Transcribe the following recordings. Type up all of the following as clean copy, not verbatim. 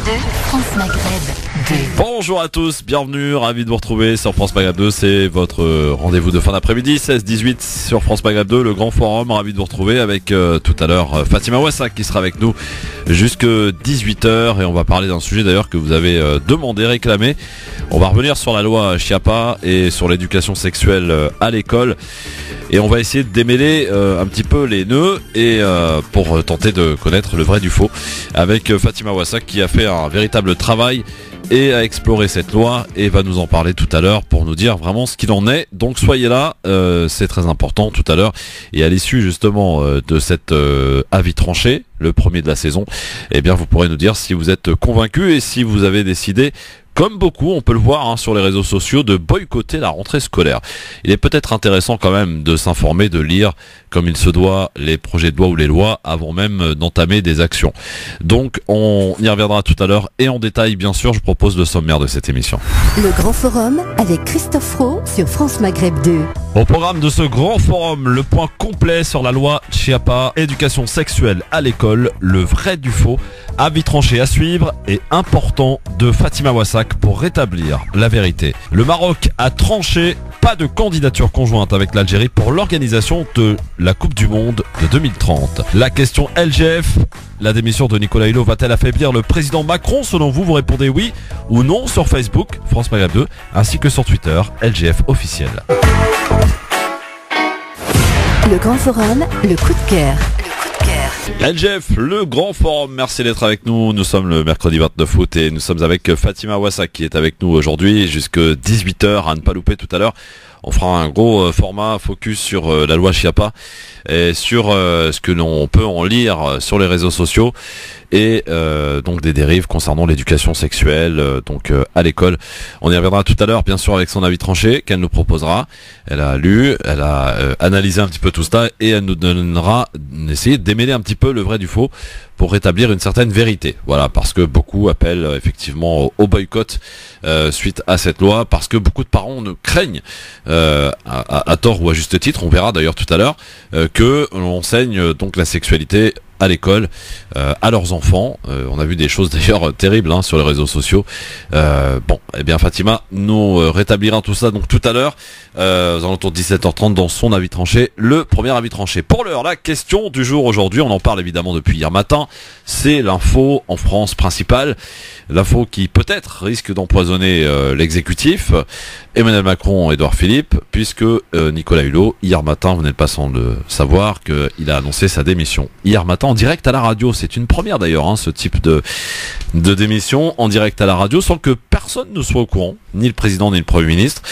France Maghreb 2. Bonjour à tous, bienvenue, ravi de vous retrouver sur France Maghreb 2, c'est votre rendez-vous de fin d'après-midi, 16-18 sur France Maghreb 2, le grand forum, ravi de vous retrouver avec tout à l'heure Fatima Ouassak qui sera avec nous jusque 18h et on va parler d'un sujet d'ailleurs que vous avez demandé, réclamé. On va revenir sur la loi Schiappa et sur l'éducation sexuelle à l'école et on va essayer de démêler un petit peu les nœuds et pour tenter de connaître le vrai du faux avec Fatima Ouassak qui a fait un véritable travail et a exploré cette loi et va nous en parler tout à l'heure pour nous dire vraiment ce qu'il en est. Donc soyez là, c'est très important tout à l'heure. Et à l'issue justement de cet avis tranché, le premier de la saison, eh bien vous pourrez nous dire si vous êtes convaincu et si vous avez décidé, comme beaucoup, on peut le voir sur les réseaux sociaux, de boycotter la rentrée scolaire. Il est peut-être intéressant quand même de s'informer, de lire comme il se doit les projets de loi ou les lois avant même d'entamer des actions. Donc on y reviendra tout à l'heure et en détail bien sûr, je propose le sommaire de cette émission. Le grand forum avec Christophe Roux sur France Maghreb 2. Au programme de ce grand forum, le point complet sur la loi Schiappa, éducation sexuelle à l'école, le vrai du faux, avis tranché à suivre et important de Fatima Ouassak pour rétablir la vérité. Le Maroc a tranché, pas de candidature conjointe avec l'Algérie pour l'organisation de la Coupe du Monde de 2030. La question LGF, la démission de Nicolas Hulot va-t-elle affaiblir le président Macron? Selon vous, vous répondez oui ou non sur Facebook, France Maghreb 2, ainsi que sur Twitter, LGF officiel. Le grand forum, le coup de cœur. LGF, le grand forum, merci d'être avec nous. Nous sommes le mercredi 29 août et nous sommes avec Fatima Ouassak qui est avec nous aujourd'hui jusque 18h, à ne pas louper tout à l'heure. On fera un gros format focus sur la loi Schiappa et sur ce que l'on peut en lire sur les réseaux sociaux et donc des dérives concernant l'éducation sexuelle donc à l'école. On y reviendra tout à l'heure bien sûr avec son avis tranché qu'elle nous proposera. Elle a lu, elle a analysé un petit peu tout ça et elle nous donnera essayer de démêler un petit peu le vrai du faux pour rétablir une certaine vérité. Voilà, parce que beaucoup appellent effectivement au boycott suite à cette loi, parce que beaucoup de parents ne craignent à tort ou à juste titre, on verra d'ailleurs tout à l'heure, que l'on enseigne donc la sexualité à l'école à leurs enfants. On a vu des choses d'ailleurs terribles sur les réseaux sociaux. Bon, eh bien Fatima nous rétablira tout ça donc tout à l'heure aux alentours de 17h30 dans son avis tranché, le premier avis tranché. Pour l'heure, la question du jour aujourd'hui, on en parle évidemment depuis hier matin, c'est l'info en France principale, l'info qui peut-être risque d'empoisonner l'exécutif, Emmanuel Macron, Édouard Philippe, puisque Nicolas Hulot, hier matin, vous n'êtes pas sans le savoir, qu'il a annoncé sa démission. Hier matin, en direct à la radio, c'est une première d'ailleurs, ce type de démission en direct à la radio, sans que personne ne soit au courant, ni le président ni le Premier ministre.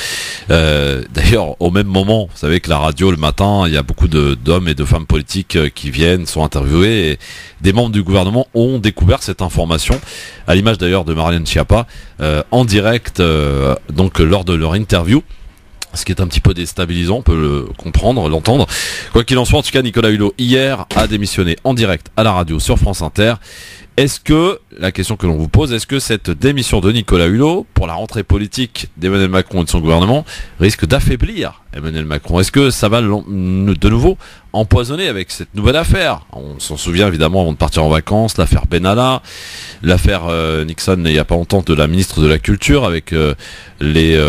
D'ailleurs, au même moment, vous savez que la radio, le matin, il y a beaucoup d'hommes et de femmes politiques qui viennent, sont interviewés, et des membres du gouvernement ont découvert cette information, à l'image d'ailleurs de Marlène Schiappa, en direct, donc lors de leur interview. Ce qui est un petit peu déstabilisant, on peut le comprendre, l'entendre. Quoi qu'il en soit, en tout cas, Nicolas Hulot, hier, a démissionné en direct à la radio sur France Inter. Est-ce que, la question que l'on vous pose, est-ce que cette démission de Nicolas Hulot, pour la rentrée politique d'Emmanuel Macron et de son gouvernement, risque d'affaiblir Emmanuel Macron? Est-ce que ça va de nouveau empoisonner avec cette nouvelle affaire? On s'en souvient évidemment avant de partir en vacances, l'affaire Benalla, l'affaire Nixon il n'y a pas longtemps de la ministre de la Culture avec les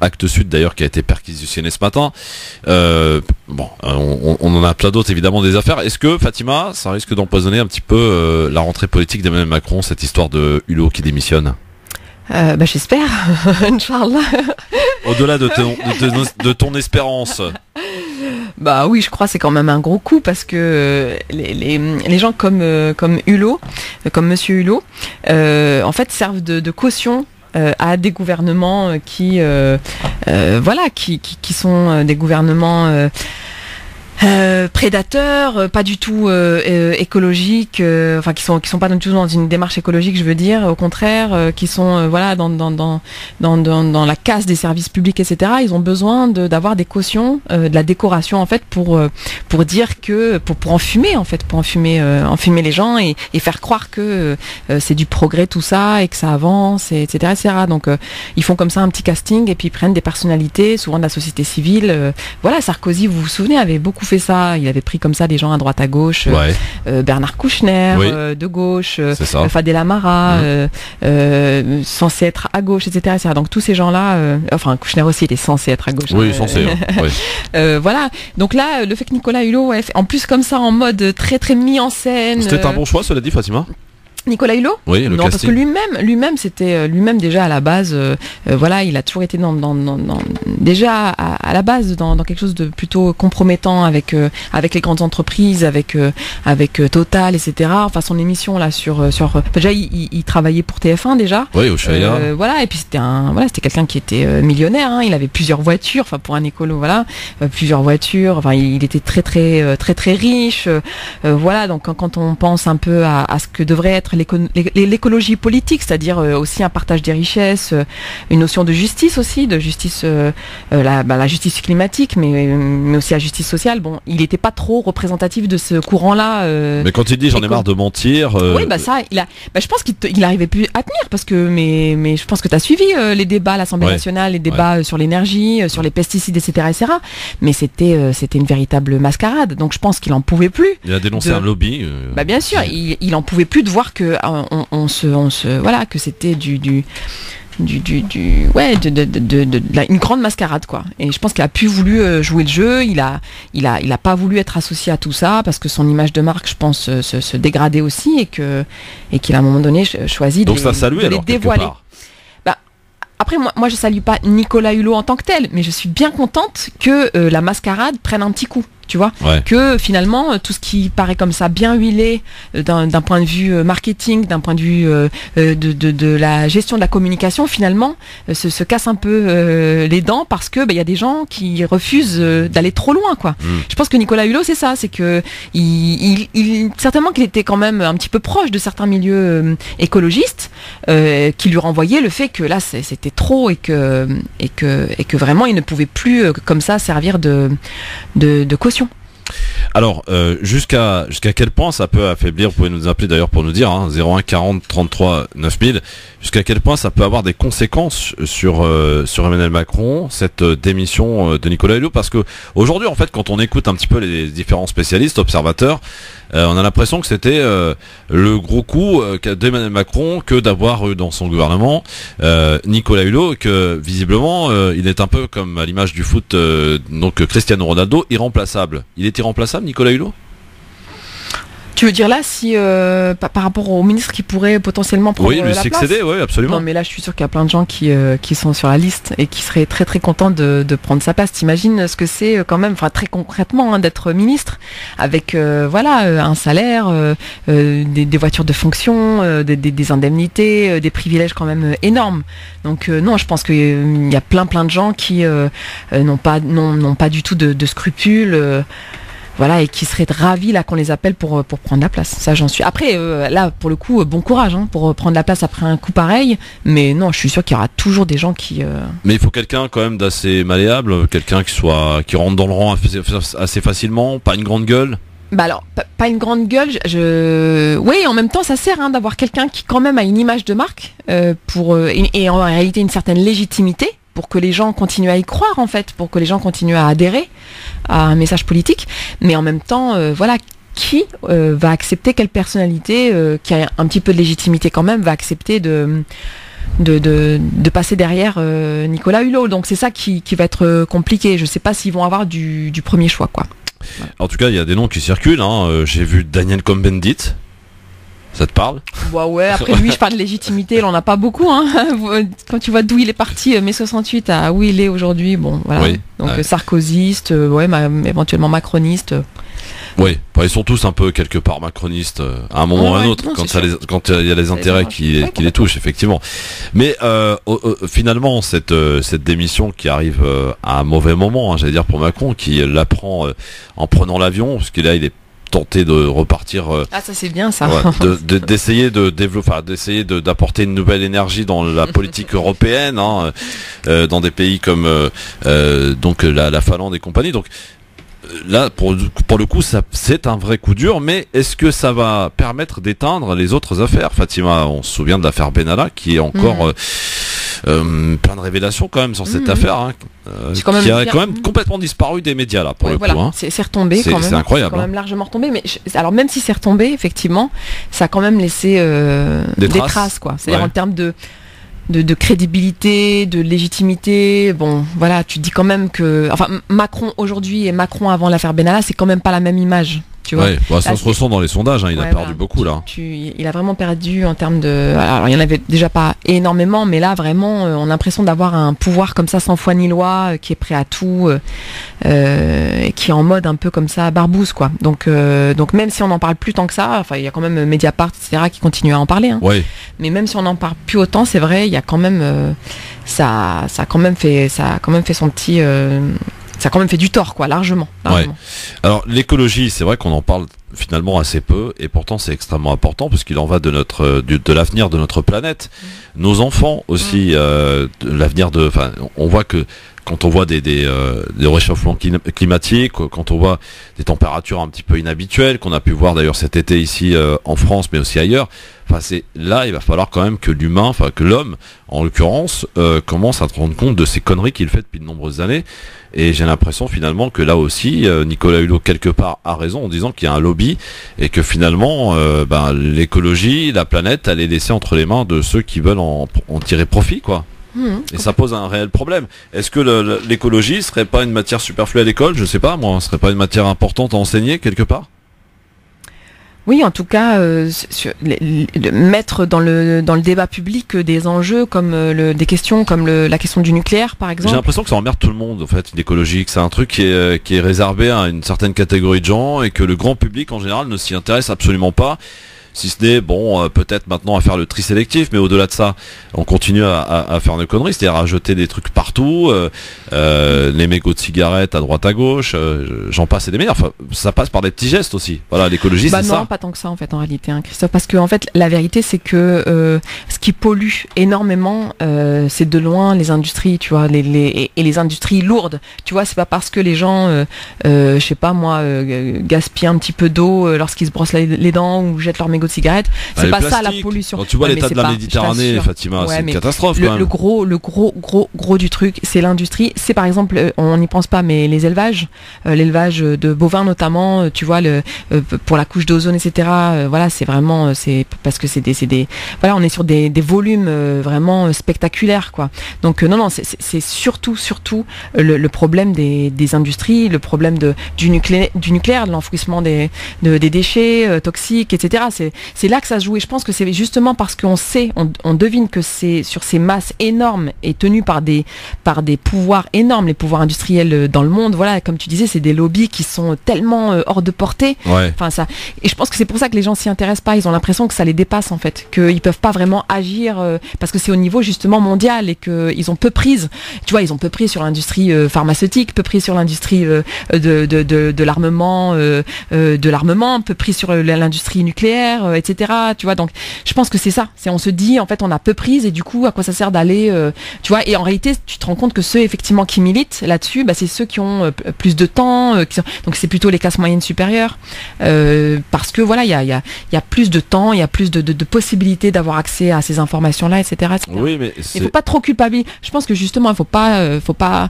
Actes Sud d'ailleurs qui a été perquisitionné ce matin. Bon, on en a plein d'autres évidemment des affaires. Est-ce que Fatima, ça risque d'empoisonner un petit peu la rentrée politique d'Emmanuel Macron, cette histoire de Hulot qui démissionne? J'espère, Inch'Allah. Au-delà de ton espérance. Bah oui, je crois que c'est quand même un gros coup parce que les gens comme Hulot, comme Monsieur Hulot, en fait servent de caution à des gouvernements qui sont des gouvernements prédateurs, pas du tout écologiques, enfin qui sont pas du tout dans une démarche écologique, je veux dire, au contraire, qui sont dans la casse des services publics, etc. Ils ont besoin d'avoir des cautions, de la décoration en fait pour dire que pour enfumer les gens et faire croire que c'est du progrès tout ça et que ça avance, etc. Donc ils font comme ça un petit casting et puis ils prennent des personnalités, souvent de la société civile. Sarkozy, vous vous souvenez, avait beaucoup beaucoup fait ça. Il avait pris comme ça des gens à droite à gauche, Bernard Kouchner de gauche, Fadel Amara censé être à gauche, etc. Donc tous ces gens-là, enfin Kouchner aussi était censé être à gauche. Oui, censé. Voilà. Donc là, le fait que Nicolas Hulot, en plus comme ça en mode très très mis en scène. C'était un bon choix, cela dit, Fatima. Nicolas Hulot ? Oui, le non, casting. Parce que lui-même c'était lui-même déjà à la base, voilà, il a toujours été déjà à la base dans quelque chose de plutôt compromettant avec les grandes entreprises, avec Total, etc. Enfin son émission là sur déjà il travaillait pour TF1 déjà. Oui, au Chaya. Voilà, et puis c'était quelqu'un qui était millionnaire, hein, il avait plusieurs voitures, enfin pour un écolo, voilà, plusieurs voitures, enfin il était très très très très riche, voilà, donc quand on pense un peu à ce que devrait être l'écologie politique, c'est-à-dire aussi un partage des richesses, une notion de justice aussi, de justice, la justice climatique, mais aussi la justice sociale. Bon, il n'était pas trop représentatif de ce courant-là. Mais quand il dit j'en ai marre de mentir. Oui, ça, je pense qu'il n'arrivait plus à tenir parce que, mais je pense que tu as suivi les débats à l'Assemblée nationale, les débats sur l'énergie, sur les pesticides, etc. Mais c'était une véritable mascarade. Donc je pense qu'il en pouvait plus. Il a dénoncé un lobby. Bien sûr, il en pouvait plus de voir que voilà, que c'était une grande mascarade, quoi. Et je pense qu'il a plus voulu jouer le jeu. Il a pas voulu être associé à tout ça parce que son image de marque, je pense, se dégradait aussi et qu'il a à un moment donné choisi de les dévoiler. Après, moi, je salue pas Nicolas Hulot en tant que tel, mais je suis bien contente que la mascarade prenne un petit coup. Tu vois, que finalement tout ce qui paraît comme ça bien huilé d'un point de vue marketing, d'un point de vue de la gestion de la communication, finalement se casse un peu les dents parce que y a des gens qui refusent d'aller trop loin, quoi. Je pense que Nicolas Hulot, c'est ça, c'est que certainement qu'il était quand même un petit peu proche de certains milieux écologistes qui lui renvoyaient le fait que là c'était trop et que vraiment il ne pouvait plus comme ça servir de caution. Alors, jusqu'à quel point ça peut affaiblir, vous pouvez nous appeler d'ailleurs pour nous dire, 01 40 33 9000, jusqu'à quel point ça peut avoir des conséquences sur Emmanuel Macron, cette démission de Nicolas Hulot, parce que aujourd'hui, en fait, quand on écoute un petit peu les différents spécialistes, observateurs, on a l'impression que c'était le gros coup d'Emmanuel Macron que d'avoir eu dans son gouvernement Nicolas Hulot, que visiblement il est un peu comme à l'image du foot, donc Cristiano Ronaldo, irremplaçable. Il est irremplaçable, Nicolas Hulot ? Tu veux dire là, si par rapport au ministre qui pourrait potentiellement prendre la place ? Oui, lui succéder, oui, absolument. Non, mais là, je suis sûr qu'il y a plein de gens qui sont sur la liste et qui seraient très très contents de prendre sa place. T'imagines ce que c'est quand même, enfin très concrètement, d'être ministre avec un salaire, des voitures de fonction, des indemnités, des privilèges quand même énormes. Donc non, je pense qu'il y a plein de gens qui n'ont pas du tout de scrupules. Voilà, et qui seraient ravis là qu'on les appelle pour prendre la place. Ça, j'en suis. Après, là, pour le coup, bon courage pour prendre la place après un coup pareil. Mais non, je suis sûr qu'il y aura toujours des gens qui. Mais il faut quelqu'un quand même d'assez malléable, quelqu'un qui rentre dans le rang assez facilement, pas une grande gueule. Alors, pas une grande gueule. Oui, en même temps, ça sert d'avoir quelqu'un qui quand même a une image de marque et en réalité une certaine légitimité, pour que les gens continuent à y croire, en fait, pour que les gens continuent à adhérer à un message politique. Mais en même temps, qui va accepter, quelle personnalité qui a un petit peu de légitimité quand même, va accepter de passer derrière Nicolas Hulot. Donc c'est ça qui va être compliqué. Je ne sais pas s'ils vont avoir du premier choix, quoi. Ouais. En tout cas, il y a des noms qui circulent. J'ai vu Daniel Cohn-Bendit. Ça te parle ? Ouais, après lui, je parle de légitimité, il en a pas beaucoup, Quand tu vois d'où il est parti, mai 68 à où il est aujourd'hui, bon, voilà. Oui, donc sarkozyste, éventuellement macroniste. Oui, ils sont tous un peu quelque part macronistes à un moment ou à un autre, quand il y a les intérêts qui les touchent, effectivement. Mais finalement, cette démission qui arrive à un mauvais moment, j'allais dire pour Macron, qui l'apprend en prenant l'avion, parce que là, il est tenté de repartir. Ça c'est bien ça. D'essayer de développer, d'essayer d'apporter une nouvelle énergie dans la politique européenne, dans des pays comme donc la Finlande et compagnie. Donc là, pour le coup, c'est un vrai coup dur, mais est-ce que ça va permettre d'éteindre les autres affaires, Fatima? On se souvient de l'affaire Benalla, qui est encore plein de révélations quand même sur cette affaire, hein, qui a quand même complètement disparu des médias là pour le coup. Hein. C'est retombé quand même. C'est incroyable. C'est quand même largement retombé, mais alors même si c'est retombé, effectivement, ça a quand même laissé des traces, quoi. C'est-à-dire en termes de crédibilité, de légitimité. Bon, voilà, tu dis quand même que, enfin, Macron aujourd'hui et Macron avant l'affaire Benalla, c'est quand même pas la même image. Tu vois, ça se ressent dans les sondages, hein, il a perdu beaucoup là. Il a vraiment perdu en termes de... Alors il y en avait déjà pas énormément, mais là vraiment on a l'impression d'avoir un pouvoir comme ça sans foi ni loi, qui est prêt à tout, et qui est en mode un peu comme ça barbouze, quoi. Donc même si on n'en parle plus tant que ça, enfin il y a quand même Mediapart, etc. qui continue à en parler. Hein. Mais même si on n'en parle plus autant, c'est vrai, il y a quand même ça a quand même fait son petit... ça a quand même fait du tort, quoi, largement. Alors l'écologie, c'est vrai qu'on en parle finalement assez peu, et pourtant c'est extrêmement important parce qu'il en va de l'avenir de notre planète, nos enfants aussi, l'avenir de. Enfin, on voit que quand on voit des réchauffements climatiques, quand on voit des températures un petit peu inhabituelles, qu'on a pu voir d'ailleurs cet été ici en France, mais aussi ailleurs. Enfin, là, il va falloir quand même que l'homme, en l'occurrence, commence à se rendre compte de ces conneries qu'il fait depuis de nombreuses années. Et j'ai l'impression finalement que là aussi, Nicolas Hulot quelque part a raison en disant qu'il y a un lobby et que finalement, l'écologie, la planète, elle est laissée entre les mains de ceux qui veulent en tirer profit, quoi. Et ça pose un réel problème. Est-ce que l'écologie serait pas une matière superflue à l'école? Je sais pas, moi, serait pas une matière importante à enseigner quelque part? Oui, en tout cas, mettre dans le débat public des enjeux comme des questions comme la question du nucléaire, par exemple. J'ai l'impression que ça emmerde tout le monde, en fait, l'écologie, que c'est un truc qui est réservé à une certaine catégorie de gens et que le grand public en général ne s'y intéresse absolument pas. Si ce n'est, peut-être maintenant à faire le tri sélectif, mais au-delà de ça, on continue à faire nos conneries, c'est-à-dire à jeter des trucs partout, les mégots de cigarettes à droite à gauche, j'en passe et des meilleurs. Enfin, ça passe par des petits gestes aussi. Voilà, l'écologie, c'est ça. Non, pas tant que ça en fait, en réalité, hein, Christophe, parce que en fait, la vérité, c'est que ce qui pollue énormément, c'est de loin les industries, tu vois, et les industries lourdes. Tu vois, c'est pas parce que les gens, je sais pas moi, gaspillent un petit peu d'eau lorsqu'ils se brossent les dents ou jettent leurs mégots de cigarettes, c'est pas ça la pollution. Quand tu vois l'état de la Méditerranée, Fatima, c'est une catastrophe. Le gros du truc, c'est l'industrie. C'est par exemple, on n'y pense pas, mais les élevages, l'élevage de bovins notamment, tu vois, pour la couche d'ozone, etc. Voilà, c'est vraiment, c'est parce que c'est des, voilà, on est sur des volumes vraiment spectaculaires, quoi. Donc non, c'est surtout le problème des industries, le problème du nucléaire, de l'enfouissement des déchets toxiques, etc. C'est là que ça se joue, et je pense que c'est justement parce qu'on sait, on devine que c'est sur ces masses énormes et tenues par des pouvoirs énormes, les pouvoirs industriels dans le monde. Voilà, comme tu disais, c'est des lobbies qui sont tellement hors de portée. Enfin ça, et je pense que c'est pour ça que les gens s'y intéressent pas. Ils ont l'impression que ça les dépasse en fait, qu'ils peuvent pas vraiment agir parce que c'est au niveau justement mondial et qu'ils ont peu prise. Tu vois, ils ont peu pris sur l'industrie pharmaceutique, peu pris sur l'industrie de l'armement, peu pris sur l'industrie nucléaire, etc. Tu vois, donc je pense que c'est ça. On se dit en fait on a peu prise et du coup à quoi ça sert d'aller, tu vois. Et en réalité tu te rends compte que ceux effectivement qui militent là-dessus, c'est ceux qui ont plus de temps, donc c'est plutôt les classes moyennes supérieures, parce que voilà il y a plus de temps, il y a plus de possibilités d'avoir accès à ces informations-là, etc. Oui, mais il faut pas trop culpabiliser. Je pense que justement il faut pas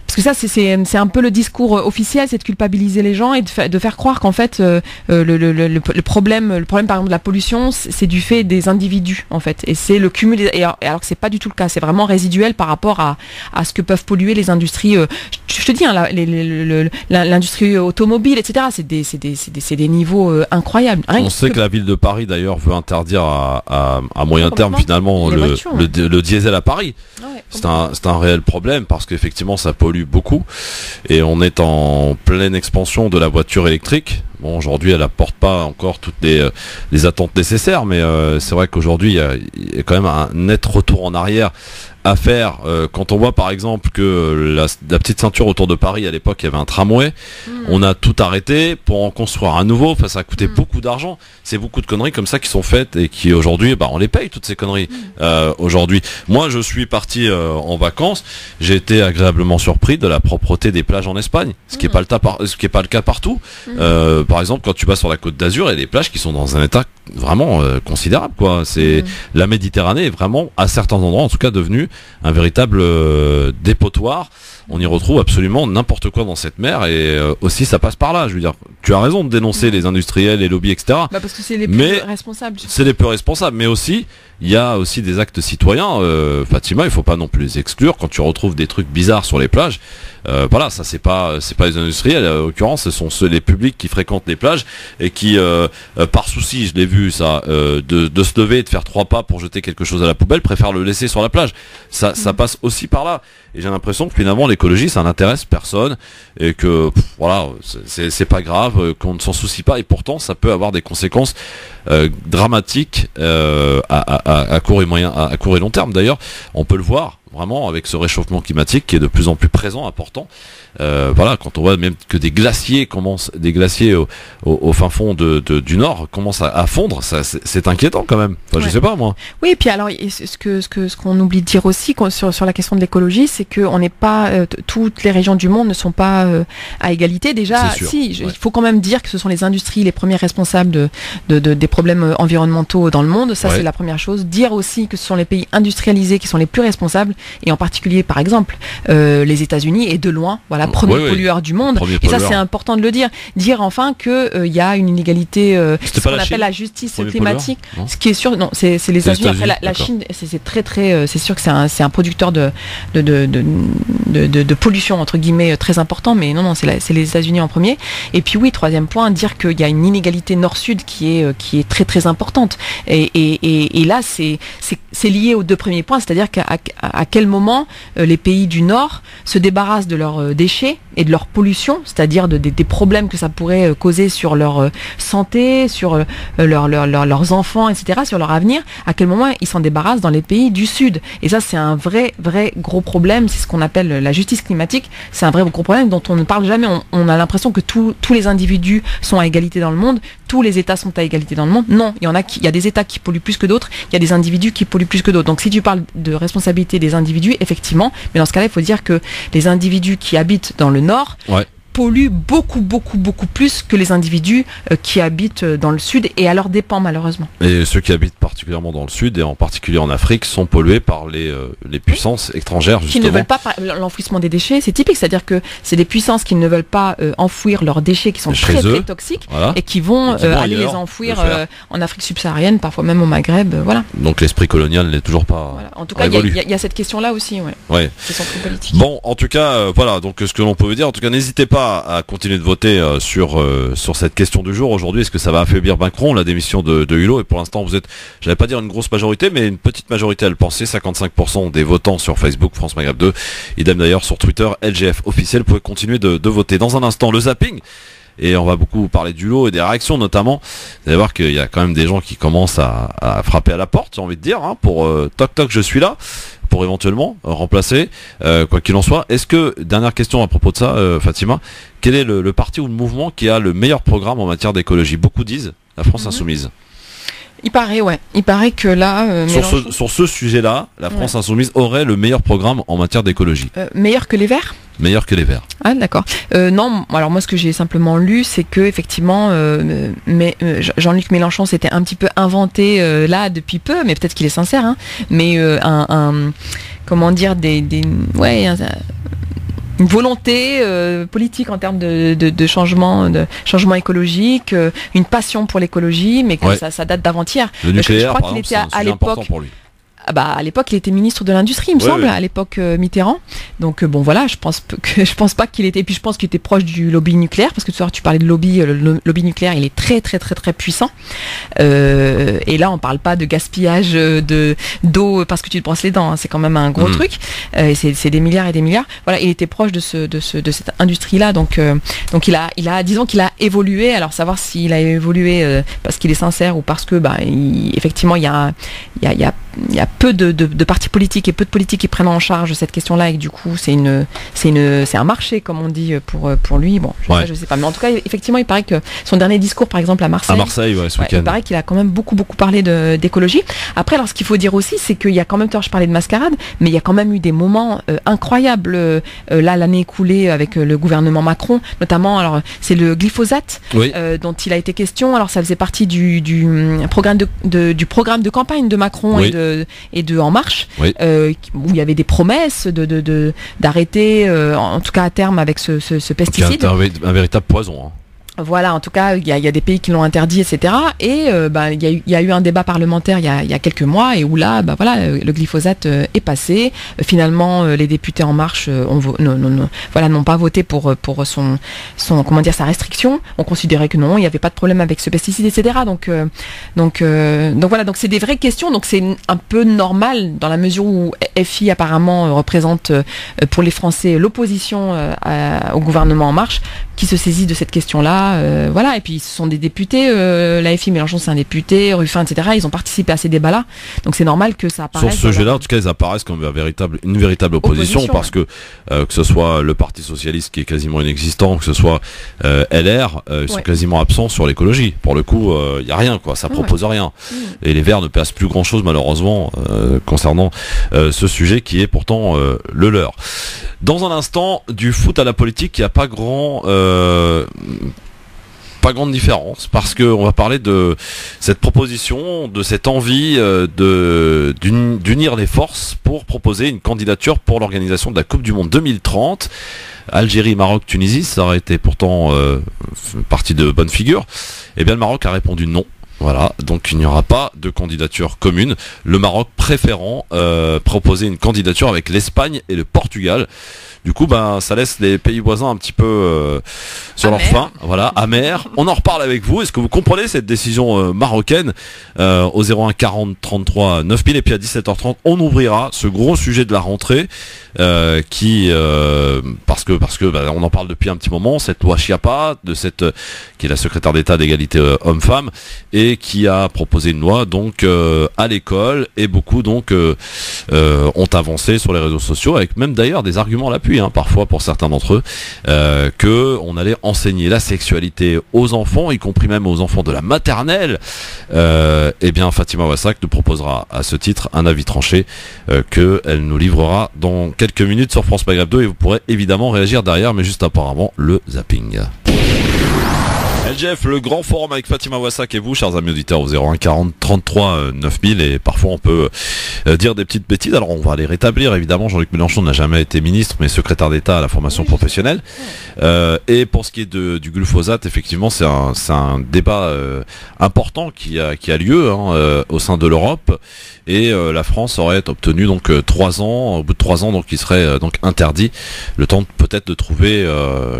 parce que ça c'est un peu le discours officiel, c'est de culpabiliser les gens et de faire croire qu'en fait le problème par exemple de la pollution, c'est du fait des individus en fait, et c'est le cumul alors que c'est pas du tout le cas, c'est vraiment résiduel par rapport à ce que peuvent polluer les industries. Je te dis hein, l'industrie automobile, etc. C'est des niveaux incroyables. On sait que la ville de Paris d'ailleurs veut interdire à moyen terme finalement le diesel à Paris. C'est un réel problème parce qu'effectivement ça pollue beaucoup et on est en pleine expansion de la voiture électrique. Bon, aujourd'hui elle apporte pas encore toutes les attentes nécessaires, mais c'est vrai qu'aujourd'hui il y a quand même un net retour en arrière à faire. Quand on voit par exemple que la petite ceinture autour de Paris à l'époque il y avait un tramway, on a tout arrêté pour en construire un nouveau. Enfin, ça a coûté beaucoup d'argent. C'est beaucoup de conneries comme ça qui sont faites et qui aujourd'hui on les paye toutes ces conneries. Aujourd'hui, moi je suis parti en vacances, j'ai été agréablement surpris de la propreté des plages en Espagne, ce qui est pas le cas partout. par exemple, quand tu vas sur la Côte d'Azur, il y a des plages qui sont dans un état vraiment considérable, quoi. C'est la Méditerranée est vraiment, à certains endroits, en tout cas, devenue un véritable dépotoir. On y retrouve absolument n'importe quoi dans cette mer et aussi ça passe par là. Je veux dire, tu as raison de dénoncer les industriels, les lobbies, etc. Bah parce que c'est les plus responsables. C'est les plus responsables, mais aussi il y a aussi des actes citoyens. Fatima, il faut pas non plus les exclure. Quand tu retrouves des trucs bizarres sur les plages, voilà, ça c'est pas les industriels. En l'occurrence, ce sont les publics qui fréquentent les plages et qui, par souci, je l'ai vu ça, de se lever et de faire 3 pas pour jeter quelque chose à la poubelle, préfèrent le laisser sur la plage. Ça passe aussi par là. Et j'ai l'impression que finalement l'écologie ça n'intéresse personne et que voilà c'est pas grave qu'on ne s'en soucie pas et pourtant ça peut avoir des conséquences dramatiques à court et long terme. D'ailleurs on peut le voir vraiment avec ce réchauffement climatique qui est de plus en plus présent, important. Voilà, quand on voit même que des glaciers au fin fond du nord commencent à fondre, ça c'est inquiétant quand même. Enfin, je sais pas moi. Oui, et puis alors ce qu'on oublie de dire aussi sur la question de l'écologie, c'est que on n'est pas toutes les régions du monde ne sont pas à égalité. Déjà, il faut quand même dire que ce sont les industries les premières responsables des problèmes environnementaux dans le monde. Ça, c'est la première chose. Dire aussi que ce sont les pays industrialisés qui sont les plus responsables, et en particulier, par exemple, les États-Unis et de loin, voilà, premier pollueur du monde. Et ça, c'est important de le dire. Dire enfin que y a une inégalité, ce qu'on appelle la justice climatique. Ce qui est sûr, non, c'est les États-Unis. Après, la Chine, c'est très, c'est sûr que c'est un producteur de pollution entre guillemets très important, mais non, c'est les États-Unis en premier. Et puis oui, troisième point, dire qu'il y a une inégalité nord-sud qui est très très importante. Et là, c'est lié aux 2 premiers points, c'est-à-dire à quel moment les pays du Nord se débarrassent de leurs déchets et de leur pollution, c'est-à-dire des problèmes que ça pourrait causer sur leur santé, sur leurs enfants, etc., sur leur avenir, à quel moment ils s'en débarrassent dans les pays du Sud. Et ça, c'est un vrai gros problème, c'est ce qu'on appelle la justice climatique, c'est un vrai gros problème dont on ne parle jamais. On a l'impression que tous les individus sont à égalité dans le monde, tous les États sont à égalité dans le monde. Non, il y a des États qui polluent plus que d'autres, il y a des individus qui polluent plus que d'autres. Donc si tu parles de responsabilité des individus, effectivement, mais dans ce cas-là, il faut dire que les individus qui habitent dans le Nord polluent beaucoup plus que les individus qui habitent dans le Sud, et à leurs dépens, malheureusement. Et ceux qui habitent particulièrement dans le Sud et en particulier en Afrique sont pollués par les puissances étrangères, justement. Qui ne veulent pas l'enfouissement des déchets, c'est typique, c'est-à-dire que c'est des puissances qui ne veulent pas enfouir leurs déchets qui sont très toxiques, et qui vont aller les enfouir en Afrique subsaharienne, parfois même au Maghreb, voilà. Donc l'esprit colonial n'est toujours pas voilà. En tout cas, il y a cette question-là aussi, qui sont très politiques. Bon, en tout cas, voilà, donc ce que l'on peut dire, en tout cas, n'hésitez pas à continuer de voter sur cette question du jour. Aujourd'hui, est-ce que ça va affaiblir Macron, la démission de Hulot? Et pour l'instant, vous êtes, j'allais pas dire une grosse majorité, mais une petite majorité à le penser. 55% des votants sur Facebook, France Maghreb 2. Idem d'ailleurs sur Twitter, LGF officiel. Vous pouvez continuer de voter. Dans un instant, le zapping. Et on va beaucoup parler du lot et des réactions notamment. Vous allez voir qu'il y a quand même des gens qui commencent à frapper à la porte, j'ai envie de dire, pour toc toc, je suis là, pour éventuellement remplacer, quoi qu'il en soit. Est-ce que, dernière question à propos de ça, Fatima, quel est le parti ou le mouvement qui a le meilleur programme en matière d'écologie? Beaucoup disent la France Insoumise. Il paraît que là... sur ce sujet-là, la France Insoumise aurait le meilleur programme en matière d'écologie. Meilleur que les Verts? Meilleur que les Verts. Ah d'accord. Non, alors moi ce que j'ai simplement lu, c'est que effectivement, Jean-Luc Mélenchon s'était un petit peu inventé là depuis peu, mais peut-être qu'il est sincère, hein, mais comment dire, une volonté politique en termes de changement écologique, une passion pour l'écologie, mais que ça date d'avant-hier. Le nucléaire, je crois qu'il était à l'époque. À l'époque, il était ministre de l'Industrie, il me semble, à l'époque Mitterrand. Donc bon, voilà, je pense pas qu'il était. Et puis je pense qu'il était proche du lobby nucléaire, parce que tout à l'heure tu parlais de lobby, le lobby nucléaire, il est très très très très puissant. Et là, on parle pas de gaspillage d'eau parce que tu te brosses les dents, hein, c'est quand même un gros truc. Et c'est des milliards et des milliards. Voilà, il était proche de cette industrie-là. Donc disons qu'il a évolué. Alors savoir s'il a évolué parce qu'il est sincère ou parce que effectivement il y a peu de partis politiques et peu de politiques qui prennent en charge cette question-là, et que du coup c'est un marché, comme on dit, pour lui. Bon, je sais pas, mais en tout cas effectivement il paraît que son dernier discours, par exemple à Marseille, ce week-end, il paraît qu'il a quand même beaucoup parlé d'écologie. Après, alors ce qu'il faut dire aussi, c'est qu'il y a quand même, je parlais de mascarade, mais il y a quand même eu des moments incroyables là l'année écoulée avec le gouvernement Macron, notamment. Alors c'est le glyphosate dont il a été question. Alors ça faisait partie du programme de campagne de Macron et de En Marche, où il y avait des promesses d'arrêter, en tout cas à terme, avec ce pesticide. Un véritable poison. Voilà, en tout cas, il y a des pays qui l'ont interdit, etc. Et il y a eu un débat parlementaire il y a quelques mois, et où là, le glyphosate est passé. Finalement, les députés En Marche n'ont pas voté pour son sa restriction. On considérait que non, il n'y avait pas de problème avec ce pesticide, etc. Donc voilà, donc c'est des vraies questions. Donc c'est un peu normal dans la mesure où FI apparemment représente pour les Français l'opposition au gouvernement En Marche, qui se saisit de cette question-là. Et puis ce sont des députés, l'AFI, Mélenchon c'est un député, Ruffin, etc. Ils ont participé à ces débats-là, donc c'est normal que ça apparaisse. Sur ce sujet-là, en tout cas, ils apparaissent comme une véritable opposition, parce que ce soit le Parti Socialiste qui est quasiment inexistant, que ce soit LR, ils sont quasiment absents sur l'écologie. Pour le coup, il y a rien, ça propose rien. Et les Verts ne passent plus grand-chose, malheureusement, concernant ce sujet qui est pourtant le leur. Dans un instant, du foot à la politique, il n'y a pas grande différence, parce que on va parler de cette proposition, de cette envie d'unir les forces pour proposer une candidature pour l'organisation de la Coupe du Monde 2030. Algérie, Maroc, Tunisie, ça aurait été pourtant partie de bonne figure. Eh bien, le Maroc a répondu non. Voilà, donc il n'y aura pas de candidature commune. Le Maroc préférant proposer une candidature avec l'Espagne et le Portugal. Du coup, ça laisse les pays voisins un petit peu sur leur faim, amers. On en reparle avec vous. Est-ce que vous comprenez cette décision marocaine au 01 40 33 9000, et puis à 17h30, on ouvrira ce gros sujet de la rentrée qui parce que on en parle depuis un petit moment, cette loi Schiappa, qui est la secrétaire d'État d'égalité homme-femme, et qui a proposé une loi donc à l'école, et beaucoup donc ont avancé sur les réseaux sociaux, avec même d'ailleurs des arguments à l'appui, parfois pour certains d'entre eux, que on allait enseigner la sexualité aux enfants, y compris même aux enfants de la maternelle. Eh bien, Fatima Wassak nous proposera à ce titre un avis tranché qu'elle nous livrera dans quelques minutes sur France Maghreb 2, et vous pourrez évidemment réagir derrière, mais juste apparemment le zapping. LGF, le grand forum avec Fatima Wassak et vous, chers amis auditeurs, au 01 40 33 9000, et parfois on peut dire des petites bêtises. Alors on va les rétablir, évidemment. Jean-Luc Mélenchon n'a jamais été ministre, mais secrétaire d'État à la formation professionnelle. Et pour ce qui est du glyphosate, effectivement, c'est un débat important qui a lieu au sein de l'Europe. Et la France aurait obtenu donc 3 ans. Au bout de 3 ans, donc il serait donc interdit, le temps peut-être de trouver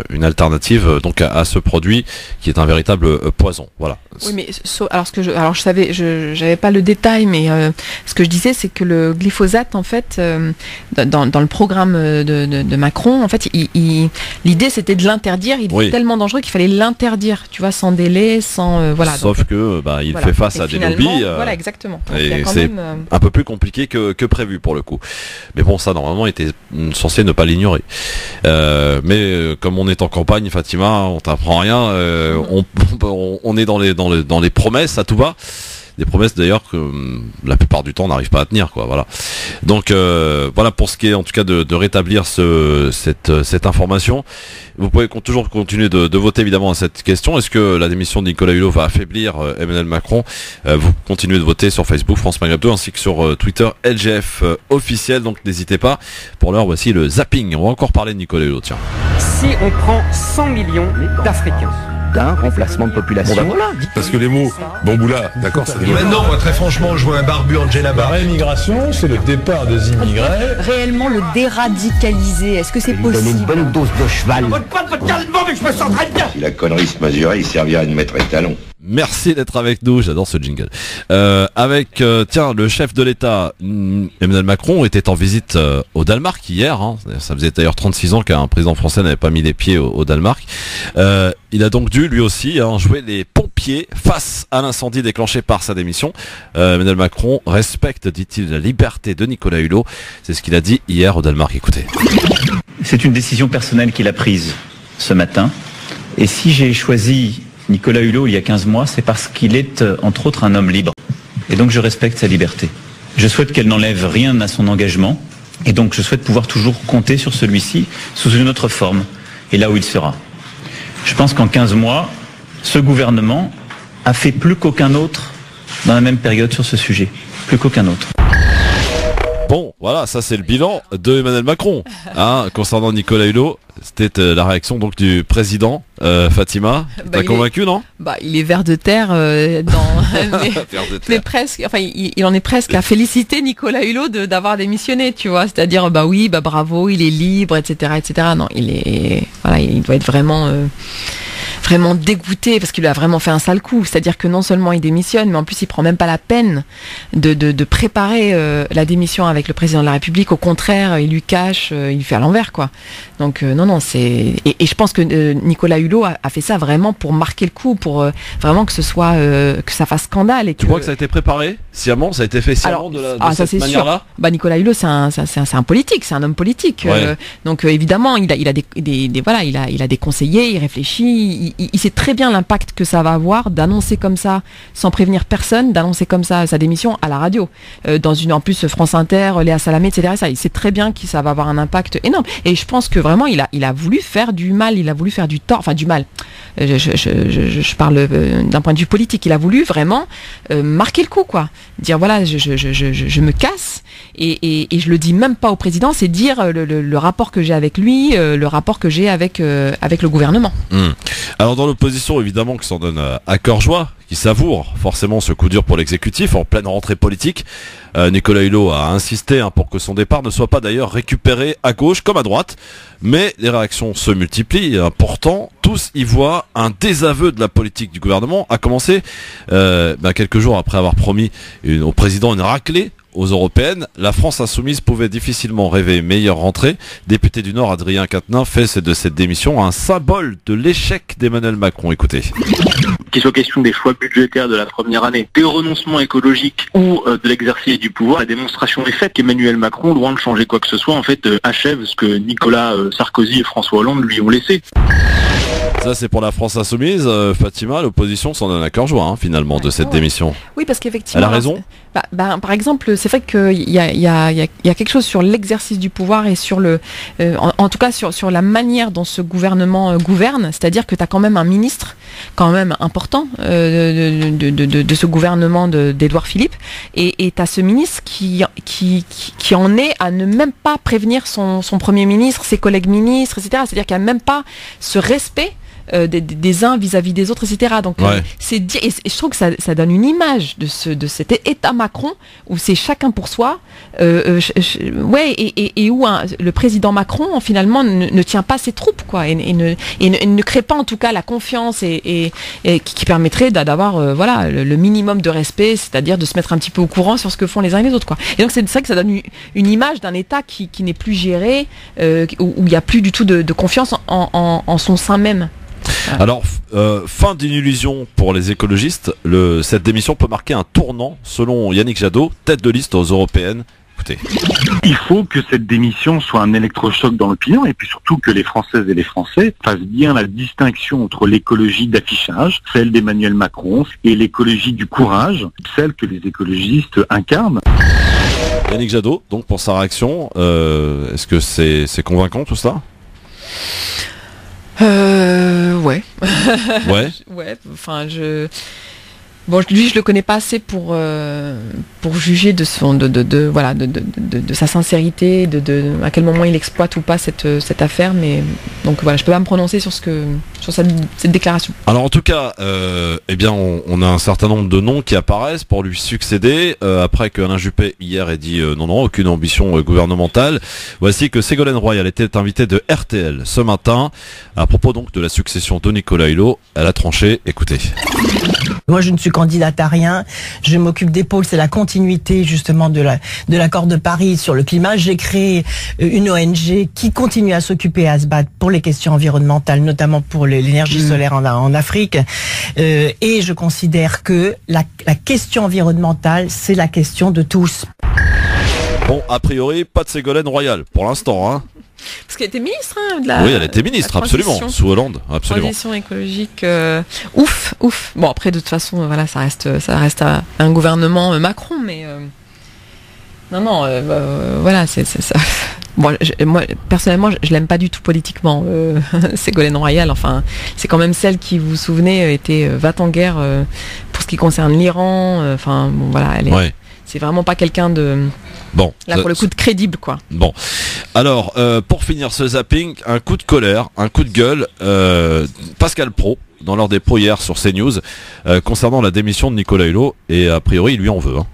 une alternative donc à ce produit qui est un véritable poison. Voilà. Oui, mais je savais, j'avais pas le détail, mais ce que je disais, c'est que le glyphosate, en fait, dans le programme de Macron, en fait, l'idée c'était de l'interdire. Il était tellement dangereux qu'il fallait l'interdire, tu vois, sans délai, sans Sauf que il fait face à des lobbies. Voilà, exactement. Donc, et c'est un peu plus compliqué que prévu pour le coup. Mais bon, ça normalement était censé ne pas l'ignorer. Mais comme on est en campagne, Fatima, on t'apprend rien. On est dans les promesses à tout va. Des promesses d'ailleurs que la plupart du temps on n'arrive pas à tenir, voilà. Donc voilà pour ce qui est en tout cas de rétablir cette information. Vous pouvez toujours continuer de voter évidemment à cette question. Est-ce que la démission de Nicolas Hulot va affaiblir Emmanuel Macron? Vous continuez de voter sur Facebook France Maghreb 2 ainsi que sur Twitter LGF officiel. Donc n'hésitez pas. Pour l'heure, voici le zapping. On va encore parler de Nicolas Hulot. Tiens. Si on prend 100 millions d'Africains d'un remplacement de population. Parce que les mots bamboula, d'accord, ça développe. Maintenant, moi, très franchement, je vois un barbu Angela La réimmigration, c'est le départ des immigrés. Réellement le déradicaliser, est-ce que c'est possible? Donner une bonne dose de cheval. Si la connerie se mesurait, il servirait de maître étalon. Merci d'être avec nous, j'adore ce jingle. Avec le chef de l'État, Emmanuel Macron, était en visite au Danemark hier. Ça faisait d'ailleurs 36 ans qu'un président français n'avait pas mis les pieds au Danemark. Il a donc dû lui aussi jouer les pompiers pied face à l'incendie déclenché par sa démission. Emmanuel Macron respecte, dit-il, la liberté de Nicolas Hulot. C'est ce qu'il a dit hier au Danemark. Écoutez. C'est une décision personnelle qu'il a prise ce matin. Et si j'ai choisi Nicolas Hulot il y a 15 mois, c'est parce qu'il est, entre autres, un homme libre. Et donc je respecte sa liberté. Je souhaite qu'elle n'enlève rien à son engagement. Et donc je souhaite pouvoir toujours compter sur celui-ci sous une autre forme. Et là où il sera. Je pense qu'en 15 mois, ce gouvernement a fait plus qu'aucun autre dans la même période sur ce sujet. Plus qu'aucun autre. Bon, voilà, ça c'est le bilan de Emmanuel Macron. Concernant Nicolas Hulot, c'était la réaction donc du président. Fatima, t'as convaincu, non? Il est vert de terre, mais presque. Enfin, il en est presque à féliciter Nicolas Hulot d'avoir démissionné, tu vois. C'est-à-dire, bravo, il est libre, etc., etc. Non, il doit être vraiment dégoûté parce qu'il lui a vraiment fait un sale coup. C'est-à-dire que non seulement il démissionne, mais en plus il prend même pas la peine de préparer la démission avec le président de la République. Au contraire, il lui cache, il lui fait à l'envers, quoi. Donc non, c'est et je pense que Nicolas Hulot a fait ça vraiment pour marquer le coup, pour vraiment que ce soit que ça fasse scandale. Et tu crois que ça a été préparé sciemment, ça a été fait sciemment de cette manière-là? Nicolas Hulot, c'est un politique, c'est un homme politique. Ouais. Donc évidemment, il a des conseillers, il réfléchit. Il sait très bien l'impact que ça va avoir d'annoncer comme ça, sans prévenir personne, d'annoncer comme ça sa démission à la radio, en plus France Inter, Léa Salamé, etc. Il sait très bien que ça va avoir un impact énorme. Et je pense que vraiment il a voulu faire du mal, il a voulu faire du tort, enfin du mal. Je parle d'un point de vue politique. Il a voulu vraiment marquer le coup, quoi. Dire voilà, je me casse et je le dis même pas au président, c'est dire le rapport que j'ai avec lui, le rapport que j'ai avec le gouvernement. Alors dans l'opposition, évidemment, qui s'en donne à cœur joie, qui savoure forcément ce coup dur pour l'exécutif en pleine rentrée politique, Nicolas Hulot a insisté pour que son départ ne soit pas d'ailleurs récupéré à gauche comme à droite. Mais les réactions se multiplient. Pourtant, tous y voient un désaveu de la politique du gouvernement, à commencer quelques jours après avoir promis au président une raclée aux européennes. La France insoumise pouvait difficilement rêver meilleure rentrée. Député du Nord, Adrien Quatennens, fait de cette démission un symbole de l'échec d'Emmanuel Macron. Écoutez. Qu'il soit question des choix budgétaires de la première année, des renoncements écologiques ou de l'exercice du pouvoir, la démonstration est faite qu'Emmanuel Macron, loin de changer quoi que ce soit, en fait, achève ce que Nicolas Sarkozy et François Hollande lui ont laissé. Ça c'est pour la France insoumise. Fatima, l'opposition s'en donne à cœur joie finalement de cette démission. Oui, parce qu'effectivement... Elle a raison. Par exemple, c'est vrai qu'il y a quelque chose sur l'exercice du pouvoir et sur en tout cas sur la manière dont ce gouvernement gouverne. C'est-à-dire que tu as quand même un ministre quand même important de ce gouvernement d'Édouard Philippe, et tu as ce ministre qui en est à ne même pas prévenir son premier ministre, ses collègues ministres, etc. C'est-à-dire qu'il n'y a même pas ce respect des uns vis-à-vis des autres, etc. Donc et je trouve que ça donne une image de cet État Macron où c'est chacun pour soi, et où le président Macron finalement ne tient pas ses troupes, quoi, et ne crée pas en tout cas la confiance et qui permettrait d'avoir le minimum de respect, c'est-à-dire de se mettre un petit peu au courant sur ce que font les uns et les autres, quoi. Et donc c'est vrai que ça donne une image d'un État qui n'est plus géré, où il n'y a plus du tout de confiance en son sein même. Alors, fin d'une illusion pour les écologistes, cette démission peut marquer un tournant, selon Yannick Jadot, tête de liste aux européennes. Écoutez. Il faut que cette démission soit un électrochoc dans l'opinion, et puis surtout que les Françaises et les Français fassent bien la distinction entre l'écologie d'affichage, celle d'Emmanuel Macron, et l'écologie du courage, celle que les écologistes incarnent. Yannick Jadot, donc pour sa réaction, est-ce que c'est convaincant tout ça ? Ouais. Ouais. Ouais. Enfin, lui, je le connais pas assez pour juger de sa sincérité, à quel moment il exploite ou pas cette affaire. Mais donc voilà, je peux pas me prononcer sur cette déclaration. Alors en tout cas, on a un certain nombre de noms qui apparaissent pour lui succéder après que Alain Juppé hier ait dit non, aucune ambition gouvernementale. Voici que Ségolène Royal était invitée de RTL ce matin à propos donc de la succession de Nicolas Hulot. Elle a tranché. Écoutez. Moi, je ne suis candidate à rien. Je m'occupe des pôles. C'est la continuité, justement, de l'accord de Paris sur le climat. J'ai créé une ONG qui continue à s'occuper, à se battre pour les questions environnementales, notamment pour l'énergie solaire en Afrique. Et je considère que la question environnementale, c'est la question de tous. Bon, a priori, pas de Ségolène Royal, pour l'instant, hein. Parce qu'elle était ministre, hein, de la. Oui, elle était ministre, absolument, sous Hollande, absolument. Transition écologique, ouf. Bon, après, de toute façon, voilà, ça reste un gouvernement Macron, mais voilà, c'est ça. Bon, moi, personnellement, je l'aime pas du tout politiquement, Ségolène Royal. Enfin, c'est quand même celle qui, vous vous souvenez, était va-t-en-guerre pour ce qui concerne l'Iran. Enfin, bon, voilà, elle est. Ouais. C'est vraiment pas quelqu'un de. Bon. Là, pour le coup, de crédible, quoi. Bon. Alors, pour finir ce zapping, un coup de colère, un coup de gueule. Pascal Praud, dans l'heure des pros hier sur CNews, concernant la démission de Nicolas Hulot, et a priori, il lui en veut. Hein.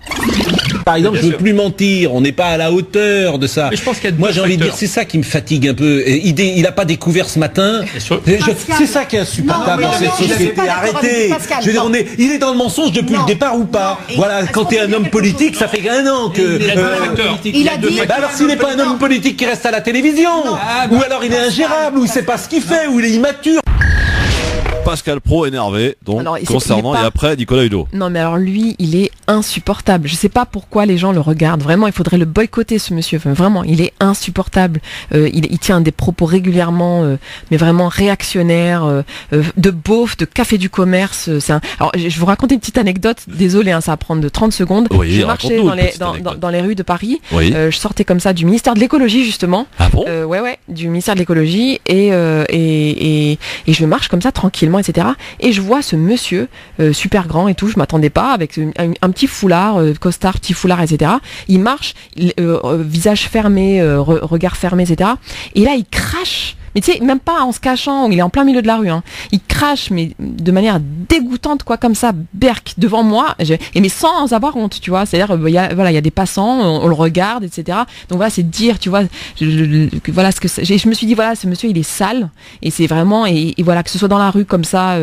Par exemple, je ne veux plus mentir, on n'est pas à la hauteur de ça. Mais je pense qu'il y a moi, j'ai envie de dire, c'est ça qui me fatigue un peu. Il n'a pas découvert ce matin. C'est ça qui est insupportable dans cette société. Arrêtez. Je veux dire, il est dans le mensonge depuis le départ ou pas. Voilà, quand tu es un homme politique, ça fait 1 an que. Il a dit. Alors s'il n'est pas un homme politique qui reste à la télévision, ou alors il est ingérable, ou il ne sait pas ce qu'il fait, ou il est immature. Pascal Praud énervé, donc, alors, concernant, et après Nicolas Hulot. Non, mais alors lui, il est insupportable. Je sais pas pourquoi les gens le regardent. Vraiment, il faudrait le boycotter, ce monsieur. Enfin, vraiment, il est insupportable. Il tient des propos régulièrement, mais vraiment réactionnaires, de beauf, de café du commerce. Alors, je vous raconte une petite anecdote. Désolé, hein, ça va prendre de 30 secondes. Oui, je marchais dans les rues de Paris. Oui. Je sortais comme ça du ministère de l'écologie, justement. Ah bon? Ouais, du ministère de l'écologie. Et je marche comme ça, tranquillement, etc. Et je vois ce monsieur super grand et tout, je m'attendais pas, avec un petit foulard, costard, petit foulard, etc. Il marche, visage fermé, regard fermé, etc. Et là, il crache. Mais tu sais, même pas en se cachant, il est en plein milieu de la rue, hein. Il crache, mais de manière dégoûtante, quoi, comme ça, berk, devant moi, mais sans avoir honte, tu vois. C'est-à-dire, il y a des passants, on le regarde, etc. Donc voilà, c'est dire, tu vois, voilà ce que je me suis dit, voilà, ce monsieur, il est sale, et c'est vraiment, et voilà, que ce soit dans la rue comme ça,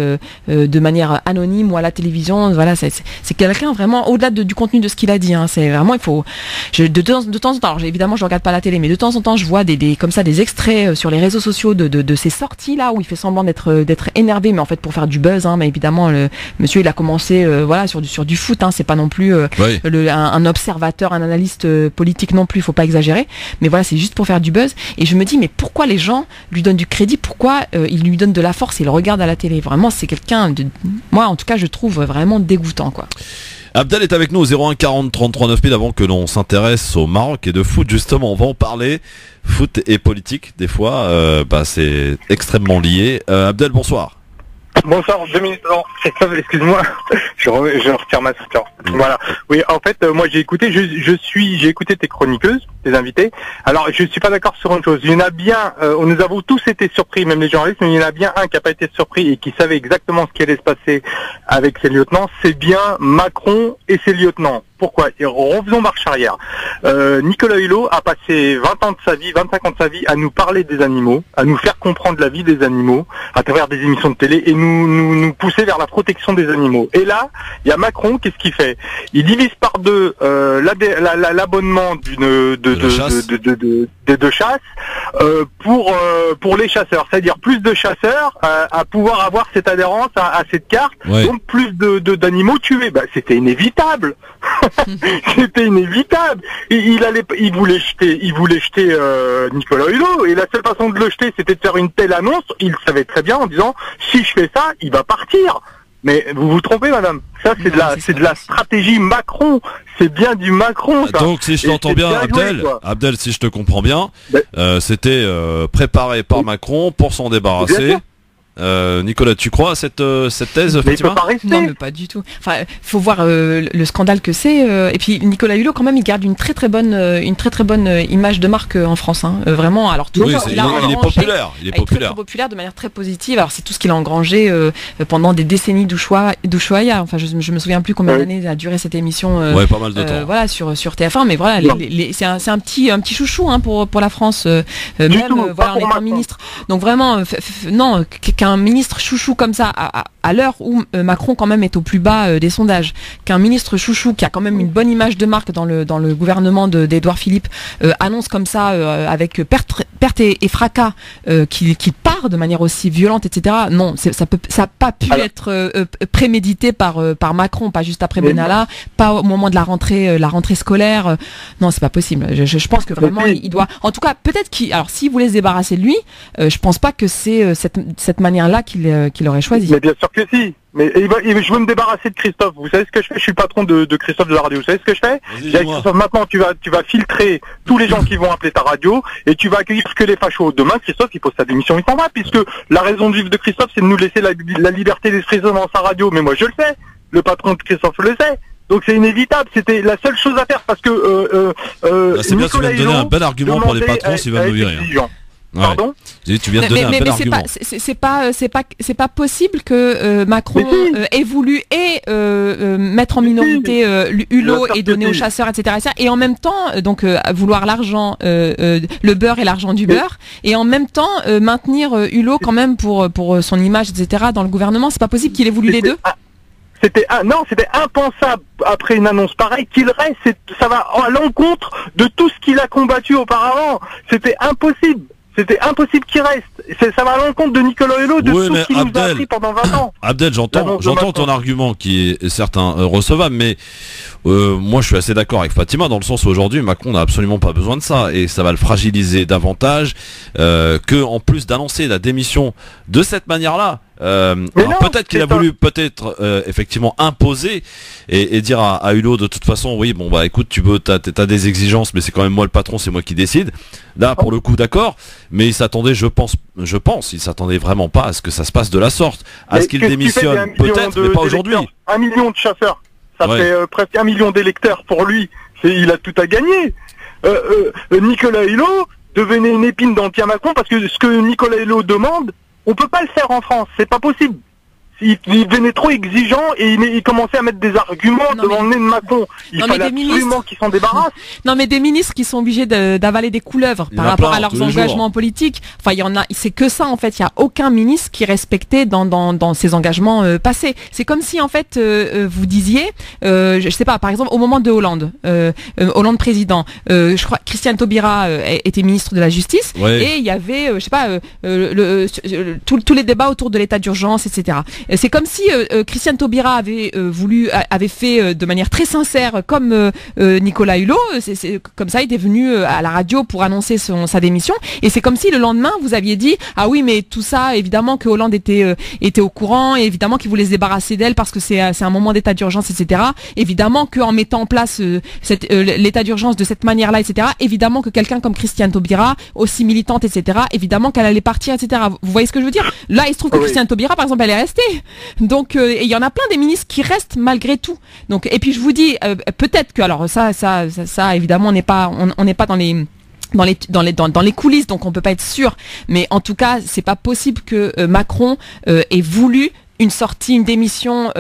de manière anonyme ou à la télévision, voilà, c'est quelqu'un vraiment, au-delà du contenu de ce qu'il a dit, hein. C'est vraiment, de temps en temps, alors évidemment, je regarde pas la télé, mais de temps en temps, je vois comme ça, des extraits sur les réseaux sociaux de ces sorties là où il fait semblant d'être énervé, mais en fait pour faire du buzz, hein. Mais évidemment le monsieur, il a commencé voilà sur du foot, hein. C'est pas non plus un observateur, un analyste politique non plus, il faut pas exagérer, mais voilà, c'est juste pour faire du buzz. Et je me dis, mais pourquoi les gens lui donnent du crédit, pourquoi ils lui donnent de la force et le regardent à la télé? Vraiment, c'est quelqu'un de, moi en tout cas, je trouve vraiment dégoûtant, quoi. Abdel est avec nous au 01 40 33 9000. Avant que l'on s'intéresse au Maroc et de foot, justement, on va en parler. Foot et politique, des fois, c'est extrêmement lié. Abdel, bonsoir. Bonsoir, 2 minutes. Non, excuse-moi, je retire ma ceinture. Voilà. Oui, en fait, moi j'ai écouté, j'ai écouté tes chroniqueuses, tes invités. Alors, je suis pas d'accord sur une chose. Il y en a bien, nous avons tous été surpris, même les journalistes, mais il y en a bien un qui a pas été surpris et qui savait exactement ce qui allait se passer avec ses lieutenants. C'est bien Macron et ses lieutenants. Pourquoi? Et refaisons marche arrière. Nicolas Hulot a passé 25 ans de sa vie à nous parler des animaux, à nous faire comprendre la vie des animaux à travers des émissions de télé et nous pousser vers la protection des animaux. Et là, il y a Macron, qu'est-ce qu'il fait? Il divise par 2 l'abonnement de chasse pour les chasseurs, c'est-à-dire plus de chasseurs à pouvoir avoir cette adhérence à cette carte, donc plus d'animaux tués. C'était inévitable. C'était inévitable. Il voulait jeter Nicolas Hulot, et la seule façon de le jeter, c'était de faire une telle annonce. Il savait très bien, en disant, si je fais ça, il va partir. Mais vous vous trompez, madame. Ça, c'est de la stratégie Macron. C'est bien du Macron, ça. Donc, si je t'entends bien, Abdel, si je te comprends bien, c'était préparé par Macron pour s'en débarrasser. Nicolas, tu crois à cette thèse, Fatima? Non, mais pas du tout. Enfin, faut voir le scandale que c'est. Et puis Nicolas Hulot, quand même, il garde une très très bonne image de marque en France. Hein. Vraiment. Alors tout il est populaire. Il est populaire. Très populaire de manière très positive. Alors c'est tout ce qu'il a engrangé pendant des décennies d'Ushuaïa. Enfin, je me souviens plus combien d'années a duré cette émission. Pas mal de temps. Voilà, sur TF1. Mais voilà, c'est un petit chouchou, hein, pour la France. Même voilà, en étant ministre. Donc vraiment, non. qu'un ministre chouchou comme ça, à l'heure où Macron quand même est au plus bas des sondages, qu'un ministre chouchou qui a quand même une bonne image de marque dans le gouvernement d'Édouard Philippe annonce comme ça avec perte et fracas qu'il part de manière aussi violente, etc. Non, ça n'a pas pu être prémédité par Macron, pas juste après Benalla, pas au moment de la rentrée scolaire. Non, c'est pas possible. Je pense que vraiment il doit. En tout cas, peut-être alors s'il voulait se débarrasser de lui, je pense pas que c'est cette manière-là qu'il aurait choisi. Mais bien sûr que si. Mais je veux me débarrasser de Christophe. Vous savez ce que je fais? Je suis le patron de Christophe de la radio. Vous savez ce que je fais? Christophe, maintenant tu vas filtrer tous les gens qui vont appeler ta radio et tu vas accueillir que les fachos. Demain, Christophe, il pose sa démission, il s'en va, puisque la raison de vivre de Christophe, c'est de nous laisser la liberté d'expression dans sa radio. Mais moi, je le sais. Le patron de Christophe le sait. Donc c'est inévitable. C'était la seule chose à faire parce que c'est bien, tu viens de donner un bel argument pour les patrons s'ils veulent nous virer. Pardon? Tu viens de donner un bel argument. C'est pas possible que Macron ait voulu mettre en minorité Hulot et donner aux chasseurs, etc. Et en même temps, donc vouloir l'argent, le beurre et l'argent du beurre, et en même temps maintenir Hulot quand même pour son image, etc. dans le gouvernement. C'est pas possible qu'il ait voulu les deux. C'était impensable après une annonce pareille qu'il reste. Ça va à l'encontre de tout ce qu'il a combattu auparavant. C'était impossible. C'était impossible qu'il reste. Ça va à l'encontre de Nicolas Hulot, de tout ce qu'il nous a appris pendant 20 ans. Abdel, j'entends ton argument qui est certes recevable, mais moi je suis assez d'accord avec Fatima dans le sens où aujourd'hui Macron n'a absolument pas besoin de ça et ça va le fragiliser davantage que en plus d'annoncer la démission de cette manière-là. Peut-être qu'il a voulu effectivement imposer et dire à Hulot de toute façon oui bon bah écoute t'as des exigences mais c'est quand même moi le patron, c'est moi qui décide. Là pour le coup d'accord, mais il s'attendait je pense il s'attendait vraiment pas à ce que ça se passe de la sorte, à ce qu'il démissionne peut-être mais pas aujourd'hui. 1 million de chasseurs, ça fait presque 1 million d'électeurs pour lui, il a tout à gagner. Nicolas Hulot devenait une épine dans le pied à Macron parce que ce que Nicolas Hulot demande, on peut pas le faire en France, c'est pas possible. Il devenait trop exigeant et il commençait à mettre des arguments devant le nez de Macron. Il fallait absolument qu'ils s'en débarrassent. Non mais des ministres qui sont obligés d'avaler des couleuvres par rapport à leurs engagements politiques. Enfin il y en a, c'est que ça en fait. Il y a aucun ministre qui respectait dans ses engagements passés. C'est comme si en fait vous disiez, je sais pas, par exemple au moment de Hollande président, je crois Christiane Taubira était ministre de la Justice et il y avait je sais pas tous les débats autour de l'état d'urgence, etc. C'est comme si Christiane Taubira avait fait de manière très sincère comme Nicolas Hulot, c'est comme ça il est venu à la radio pour annoncer sa démission et c'est comme si le lendemain vous aviez dit ah oui mais tout ça évidemment que Hollande était au courant et évidemment qu'il voulait se débarrasser d'elle parce que c'est un moment d'état d'urgence, etc. Évidemment qu'en mettant en place l'état d'urgence de cette manière-là, etc. Évidemment que quelqu'un comme Christiane Taubira aussi militante, etc. Évidemment qu'elle allait partir, etc. Vous voyez ce que je veux dire? Là il se trouve que Christiane Taubira par exemple elle est restée. Donc il y en a plein des ministres qui restent malgré tout. Donc et puis je vous dis peut-être que alors ça évidemment on n'est pas dans les coulisses donc on peut pas être sûr, mais en tout cas c'est pas possible que Macron ait voulu une démission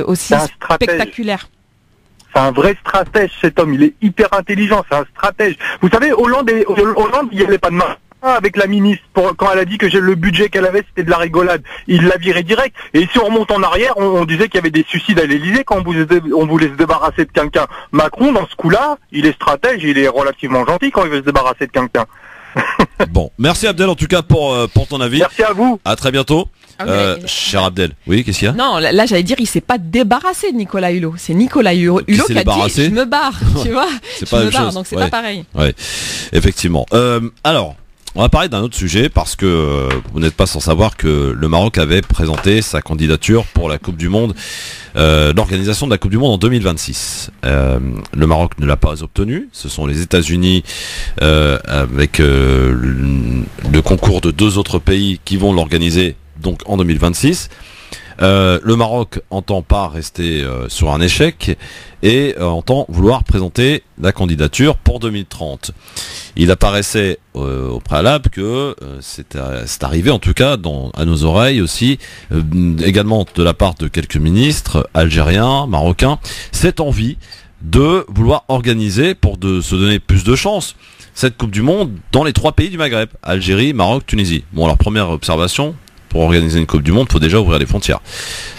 aussi spectaculaire. C'est un vrai stratège cet homme, il est hyper intelligent, c'est un stratège. Vous savez Hollande il n'y avait pas de main avec la ministre quand elle a dit que le budget qu'elle avait c'était de la rigolade, il l'a viré direct. Et si on remonte en arrière, on disait qu'il y avait des suicides à l'Élysée quand on voulait se débarrasser de quelqu'un. Macron dans ce coup-là, il est stratège, il est relativement gentil quand il veut se débarrasser de quelqu'un. Bon, merci Abdel en tout cas pour ton avis. Merci à vous. À très bientôt. Cher Abdel, oui, qu'est-ce qu'il y a? Non, là j'allais dire, il s'est pas débarrassé de Nicolas Hulot. C'est Nicolas Hulot qui a dit je me barre, tu vois. C'est pas la même chose. Donc c'est pas pareil. Ouais, effectivement. Alors. On va parler d'un autre sujet parce que vous n'êtes pas sans savoir que le Maroc avait présenté sa candidature pour la Coupe du Monde, l'organisation de la Coupe du Monde en 2026. Le Maroc ne l'a pas obtenu. Ce sont les États-Unis avec le concours de 2 autres pays qui vont l'organiser donc en 2026. Le Maroc entend pas rester sur un échec et entend vouloir présenter la candidature pour 2030. Il apparaissait au préalable que c'est arrivé en tout cas à nos oreilles aussi, également de la part de quelques ministres algériens, marocains, cette envie de vouloir organiser pour se donner plus de chance cette Coupe du Monde dans les 3 pays du Maghreb, Algérie, Maroc, Tunisie. Bon alors première observation, pour organiser une Coupe du Monde, il faut déjà ouvrir les frontières.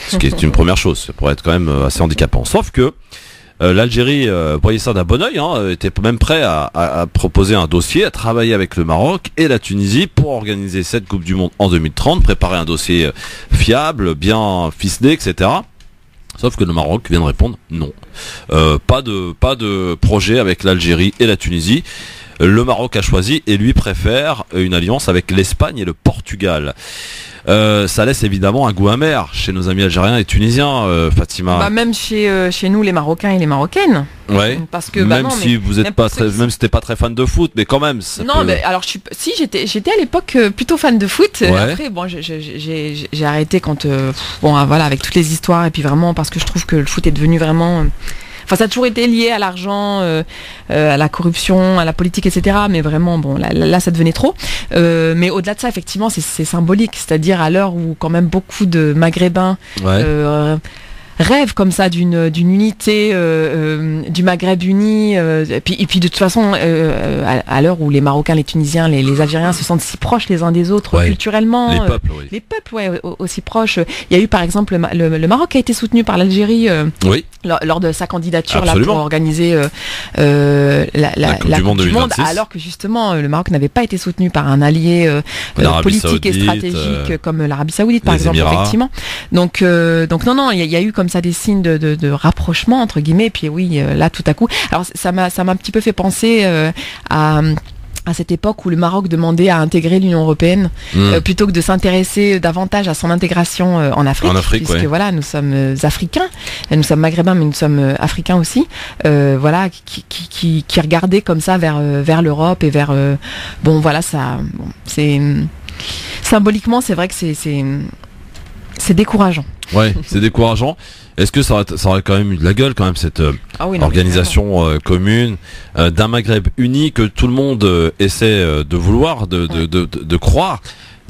Ce qui est une première chose. Ça pourrait être quand même assez handicapant. Sauf que l'Algérie voyait ça d'un bon œil, était même prêt à proposer un dossier, à travailler avec le Maroc et la Tunisie pour organiser cette Coupe du Monde en 2030, préparer un dossier fiable, bien ficelé, etc. Sauf que le Maroc vient de répondre non. Pas de projet avec l'Algérie et la Tunisie. Le Maroc a choisi et lui préfère une alliance avec l'Espagne et le Portugal. Ça laisse évidemment un goût amer chez nos amis algériens et tunisiens, Fatima. Bah même chez nous les Marocains et les Marocaines. Ouais. Parce que même si vous êtes pas très, même si t'es pas très fan de foot, mais quand même. Non, mais alors j'étais à l'époque plutôt fan de foot. Ouais. Après bon, j'ai arrêté quand voilà, avec toutes les histoires et puis vraiment parce que je trouve que le foot est devenu vraiment. Enfin, ça a toujours été lié à l'argent, à la corruption, à la politique, etc. Mais vraiment, bon, là ça devenait trop. Mais au-delà de ça, effectivement, c'est symbolique. C'est-à-dire à l'heure où quand même beaucoup de Maghrébins rêvent comme ça d'une unité du Maghreb uni. Et puis de toute façon, à l'heure où les Marocains, les Tunisiens, les Algériens se sentent si proches les uns des autres culturellement. Les peuples, aussi proches. Il y a eu par exemple le Maroc a été soutenu par l'Algérie lors de sa candidature là, pour organiser la Coupe du Monde, alors que justement le Maroc n'avait pas été soutenu par un allié politique et stratégique comme l'Arabie Saoudite par exemple, effectivement. Donc non, il y a eu comme ça des signes de rapprochement entre guillemets. Et puis oui, là tout à coup, alors ça m'a un petit peu fait penser à cette époque où le Maroc demandait à intégrer l'Union européenne plutôt que de s'intéresser davantage à son intégration en Afrique, puisque voilà, nous sommes africains, nous sommes maghrébins mais nous sommes africains aussi, voilà, qui regardaient comme ça vers l'Europe et vers bon voilà, ça c'est symboliquement c'est vrai que c'est décourageant. Ouais, c'est décourageant. Est-ce que ça aurait quand même eu de la gueule, quand même, cette organisation commune d'un Maghreb uni que tout le monde essaie de vouloir, de croire,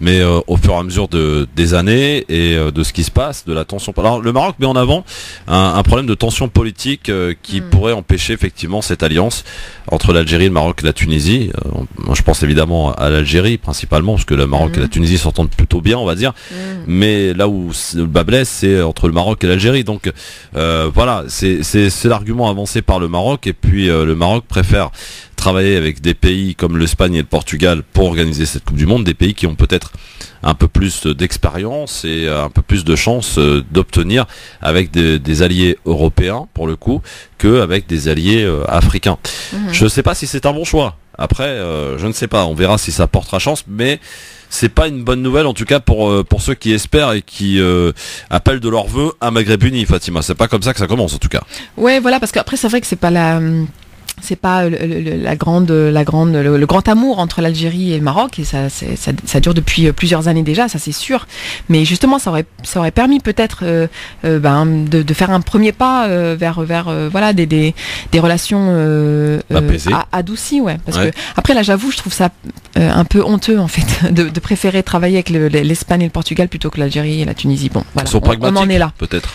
mais au fur et à mesure des années et de ce qui se passe, de la tension. Alors le Maroc met en avant un problème de tension politique qui pourrait empêcher effectivement cette alliance entre l'Algérie, le Maroc et la Tunisie. Moi je pense évidemment à l'Algérie principalement, parce que le Maroc et la Tunisie s'entendent plutôt bien, on va dire. Mais là où le bas blesse, c'est entre le Maroc et l'Algérie. Donc voilà, c'est l'argument avancé par le Maroc, et puis le Maroc préfère travailler avec des pays comme l'Espagne et le Portugal pour organiser cette Coupe du Monde, des pays qui ont peut-être un peu plus d'expérience et un peu plus de chances d'obtenir avec des alliés européens pour le coup qu'avec des alliés africains. Je ne sais pas si c'est un bon choix. Après, je ne sais pas. On verra si ça portera chance, mais c'est pas une bonne nouvelle en tout cas pour ceux qui espèrent et qui appellent de leur vœu un Maghreb uni, Fatima. C'est pas comme ça que ça commence en tout cas. Ouais, voilà, parce qu'après c'est vrai que c'est pas le grand amour entre l'Algérie et le Maroc, et ça dure depuis plusieurs années déjà, ça c'est sûr. Mais justement, ça aurait permis peut-être de faire un premier pas vers voilà des relations adoucies, ouais. Parce que après là, j'avoue, je trouve ça un peu honteux en fait de préférer travailler avec l'Espagne et le Portugal plutôt que l'Algérie et la Tunisie. Bon, voilà, on en est là. Peut-être.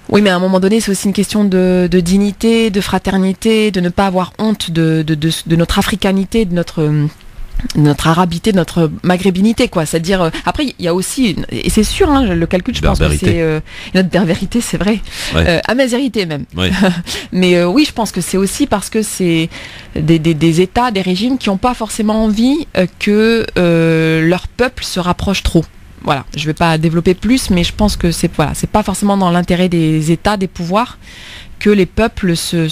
Oui, mais à un moment donné, c'est aussi une question de dignité, de fraternité, de ne pas avoir honte de notre africanité, de notre arabité, de notre maghrébinité, quoi. C'est-à-dire, après, il y a aussi, et c'est sûr, hein, le calcul, je pense que c'est notre berbérité, c'est vrai, amazérité même. Oui. Mais oui, je pense que c'est aussi parce que c'est des États, des régimes qui n'ont pas forcément envie que leur peuple se rapproche trop. Voilà, je ne vais pas développer plus, mais je pense que c'est pas forcément dans l'intérêt des États, des pouvoirs, que les peuples soient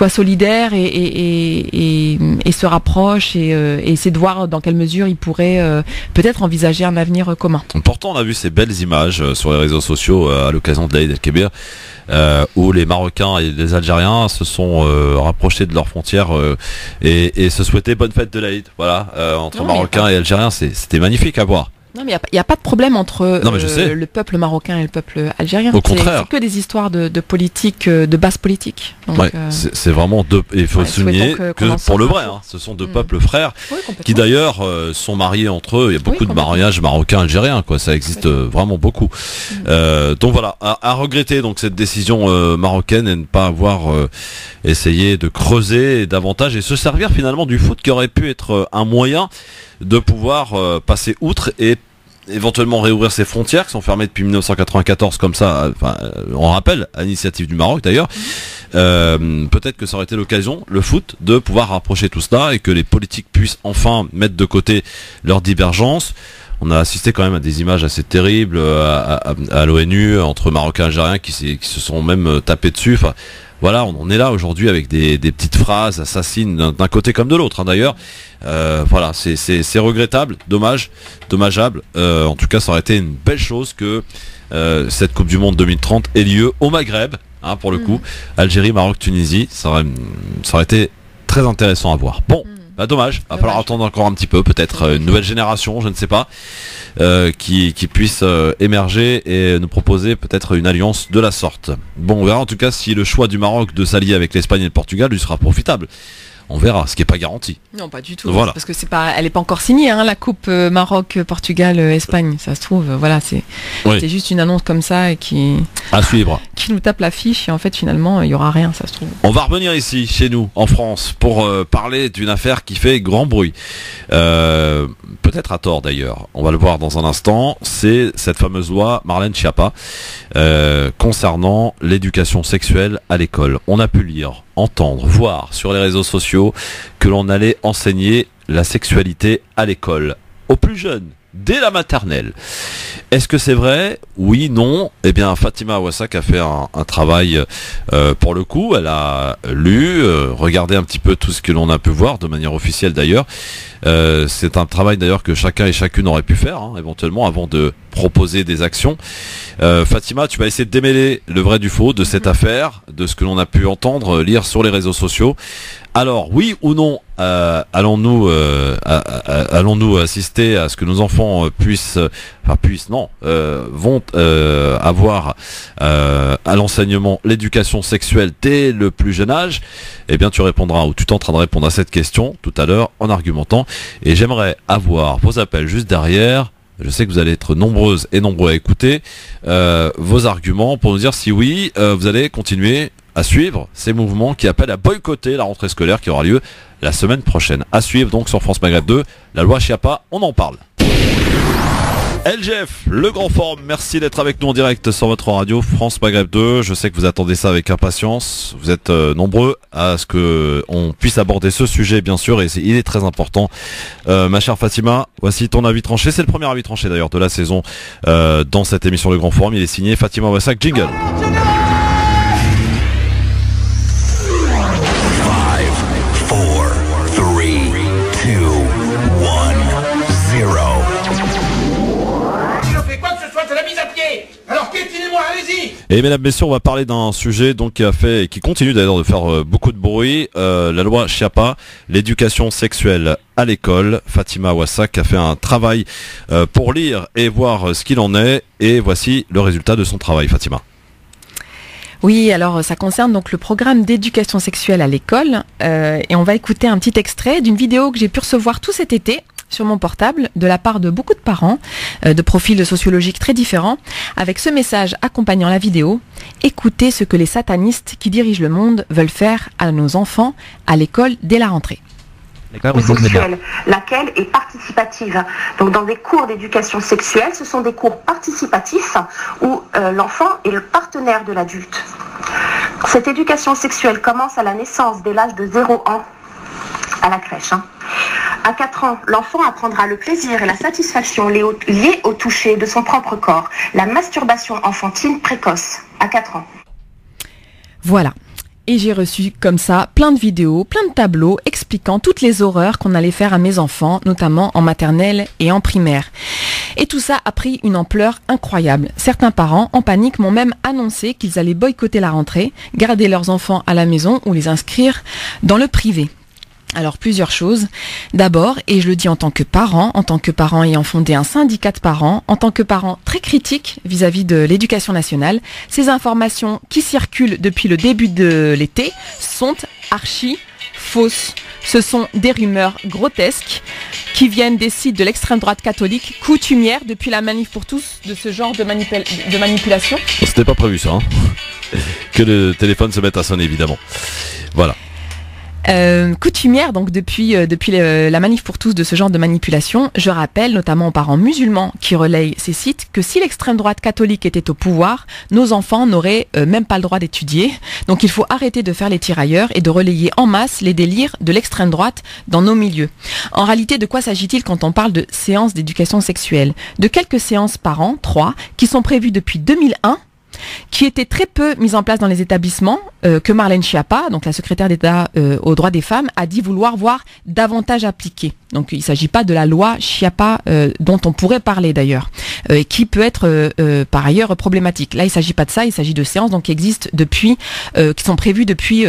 solidaires et se rapprochent et essaient de voir dans quelle mesure ils pourraient peut-être envisager un avenir commun. Pourtant, on a vu ces belles images sur les réseaux sociaux à l'occasion de l'Aïd el-Kébir, où les Marocains et les Algériens se sont rapprochés de leurs frontières et se souhaitaient bonne fête de l'Aïd. Voilà, entre Marocains et Algériens, c'était magnifique à voir. Non, mais il n'y a pas de problème entre le peuple marocain et le peuple algérien. Au contraire. C'est que des histoires de politique, de base politique. Donc, c'est vraiment deux. Il faut souligner que pour le vrai, ce sont deux peuples frères qui d'ailleurs sont mariés entre eux. Il y a beaucoup de mariages marocains-algériens, quoi. Ça existe vraiment beaucoup. Donc voilà, à regretter donc cette décision marocaine et ne pas avoir essayé de creuser davantage et se servir finalement du foot qui aurait pu être un moyen de pouvoir passer outre et éventuellement réouvrir ses frontières qui sont fermées depuis 1994 comme ça, on rappelle, à l'initiative du Maroc d'ailleurs. Peut-être que ça aurait été l'occasion, le foot, de pouvoir rapprocher tout cela et que les politiques puissent enfin mettre de côté leurs divergences. On a assisté quand même à des images assez terribles à l'ONU entre Marocains et Algériens qui se sont même tapés dessus. Enfin, voilà, on est là aujourd'hui avec des petites phrases assassines d'un côté comme de l'autre, hein, d'ailleurs. Voilà, c'est regrettable, dommageable. En tout cas, ça aurait été une belle chose que cette Coupe du Monde 2030 ait lieu au Maghreb, hein, pour le coup. Algérie, Maroc, Tunisie, ça aurait été très intéressant à voir. Bon. Dommage, va falloir attendre encore un petit peu, peut-être une nouvelle génération, je ne sais pas, qui puisse émerger et nous proposer peut-être une alliance de la sorte. Bon, on verra en tout cas si le choix du Maroc de s'allier avec l'Espagne et le Portugal lui sera profitable. On verra, ce qui n'est pas garanti. Non, pas du tout. Voilà. Parce que elle n'est pas encore signée, hein, la Coupe Maroc, Portugal, Espagne. Ça se trouve, voilà, c'est juste une annonce comme ça et à suivre. Qui nous tape la fiche et en fait finalement il y aura rien, ça se trouve. On va revenir ici, chez nous, en France, pour parler d'une affaire qui fait grand bruit. Peut-être à tort d'ailleurs. On va le voir dans un instant. C'est cette fameuse loi Marlène Schiappa concernant l'éducation sexuelle à l'école. On a pu lire, entendre, voir sur les réseaux sociaux que l'on allait enseigner la sexualité à l'école, aux plus jeunes, dès la maternelle. Est-ce que c'est vrai? Oui, non. Eh bien, Fatima Aouassak a fait un travail pour le coup. Elle a lu, regardé un petit peu tout ce que l'on a pu voir, de manière officielle d'ailleurs. C'est un travail d'ailleurs que chacun et chacune aurait pu faire, hein, éventuellement, avant de proposer des actions. Fatima, tu vas essayer de démêler le vrai du faux de cette affaire, de ce que l'on a pu entendre, lire sur les réseaux sociaux. Alors, oui ou non, allons-nous assister à ce que nos enfants vont avoir à l'enseignement l'éducation sexuelle dès le plus jeune âge? Eh bien, tu répondras, ou tu tenteras de répondre à cette question tout à l'heure en argumentant. Et j'aimerais avoir vos appels juste derrière. Je sais que vous allez être nombreuses et nombreux à écouter vos arguments pour nous dire si oui, vous allez continuer à suivre ces mouvements qui appellent à boycotter la rentrée scolaire qui aura lieu la semaine prochaine. À suivre donc sur France Maghreb 2, la loi Schiappa, on en parle. LGF, le grand forum, merci d'être avec nous en direct sur votre radio France Maghreb 2. Je sais que vous attendez ça avec impatience. Vous êtes nombreux à ce que on puisse aborder ce sujet, bien sûr, et il est très important. Ma chère Fatima, voici ton avis tranché. C'est le premier avis tranché d'ailleurs de la saison dans cette émission Le Grand Forum. Il est signé Fatima Aouassak. Jingle. Alors piétinez-moi, allez-y. Et mesdames, messieurs, on va parler d'un sujet donc qui continue d'ailleurs de faire beaucoup de bruit, la loi Schiappa, l'éducation sexuelle à l'école. Fatima Aouassak a fait un travail pour lire et voir ce qu'il en est, et voici le résultat de son travail. Fatima. Oui, alors ça concerne donc le programme d'éducation sexuelle à l'école, et on va écouter un petit extrait d'une vidéo que j'ai pu recevoir tout cet été sur mon portable de la part de beaucoup de parents de profils sociologiques très différents, avec ce message accompagnant la vidéo: écoutez ce que les satanistes qui dirigent le monde veulent faire à nos enfants à l'école dès la rentrée. Sexuelle, laquelle est participative. Donc dans des cours d'éducation sexuelle, ce sont des cours participatifs où l'enfant est le partenaire de l'adulte. Cette éducation sexuelle commence à la naissance, dès l'âge de 0 ans, à la crèche. À 4 ans, l'enfant apprendra le plaisir et la satisfaction liés au toucher de son propre corps, la masturbation enfantine précoce, à 4 ans. Voilà. Et j'ai reçu comme ça plein de vidéos, plein de tableaux expliquant toutes les horreurs qu'on allait faire à mes enfants, notamment en maternelle et en primaire. Et tout ça a pris une ampleur incroyable. Certains parents, en panique, m'ont même annoncé qu'ils allaient boycotter la rentrée, garder leurs enfants à la maison ou les inscrire dans le privé. Alors plusieurs choses. D'abord, et je le dis en tant que parent ayant fondé un syndicat de parents, en tant que parent très critique vis-à-vis de l'éducation nationale, ces informations qui circulent depuis le début de l'été sont archi fausses. Ce sont des rumeurs grotesques qui viennent des sites de l'extrême droite catholique, coutumière depuis la manif pour tous de ce genre de manipulation. C'était pas prévu ça, hein. Que le téléphone se mette à sonner évidemment. Voilà. Coutumière donc depuis la manif pour tous de ce genre de manipulation, je rappelle notamment aux parents musulmans qui relayent ces sites que si l'extrême droite catholique était au pouvoir, nos enfants n'auraient même pas le droit d'étudier. Donc il faut arrêter de faire les tirailleurs et de relayer en masse les délires de l'extrême droite dans nos milieux. En réalité, de quoi s'agit-il quand on parle de séances d'éducation sexuelle? De quelques séances par an, 3, qui sont prévues depuis 2001, qui étaient très peu mises en place dans les établissements, que Marlène Schiappa, donc la secrétaire d'État aux droits des femmes, a dit vouloir voir davantage appliquée. Donc il ne s'agit pas de la loi Schiappa dont on pourrait parler d'ailleurs, et qui peut être par ailleurs problématique. Là, il ne s'agit pas de ça, il s'agit de séances donc, qui existent depuis, qui sont prévues depuis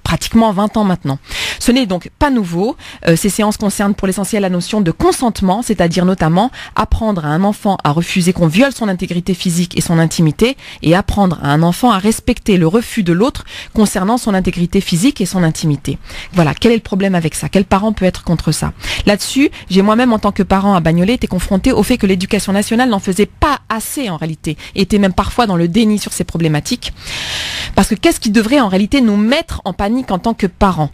pratiquement 20 ans maintenant. Ce n'est donc pas nouveau. Ces séances concernent pour l'essentiel la notion de consentement, c'est-à-dire notamment apprendre à un enfant à refuser qu'on viole son intégrité physique et son intimité, et apprendre à un enfant à respecter le refus de l'autre concernant son intégrité physique et son intimité. Voilà, quel est le problème avec ça? Quel parent peut être contre ça? Là-dessus, j'ai moi-même en tant que parent à Bagnolet été confrontée au fait que l'éducation nationale n'en faisait pas assez en réalité, et était même parfois dans le déni sur ces problématiques. Parce que qu'est-ce qui devrait en réalité nous mettre en panique en tant que parents?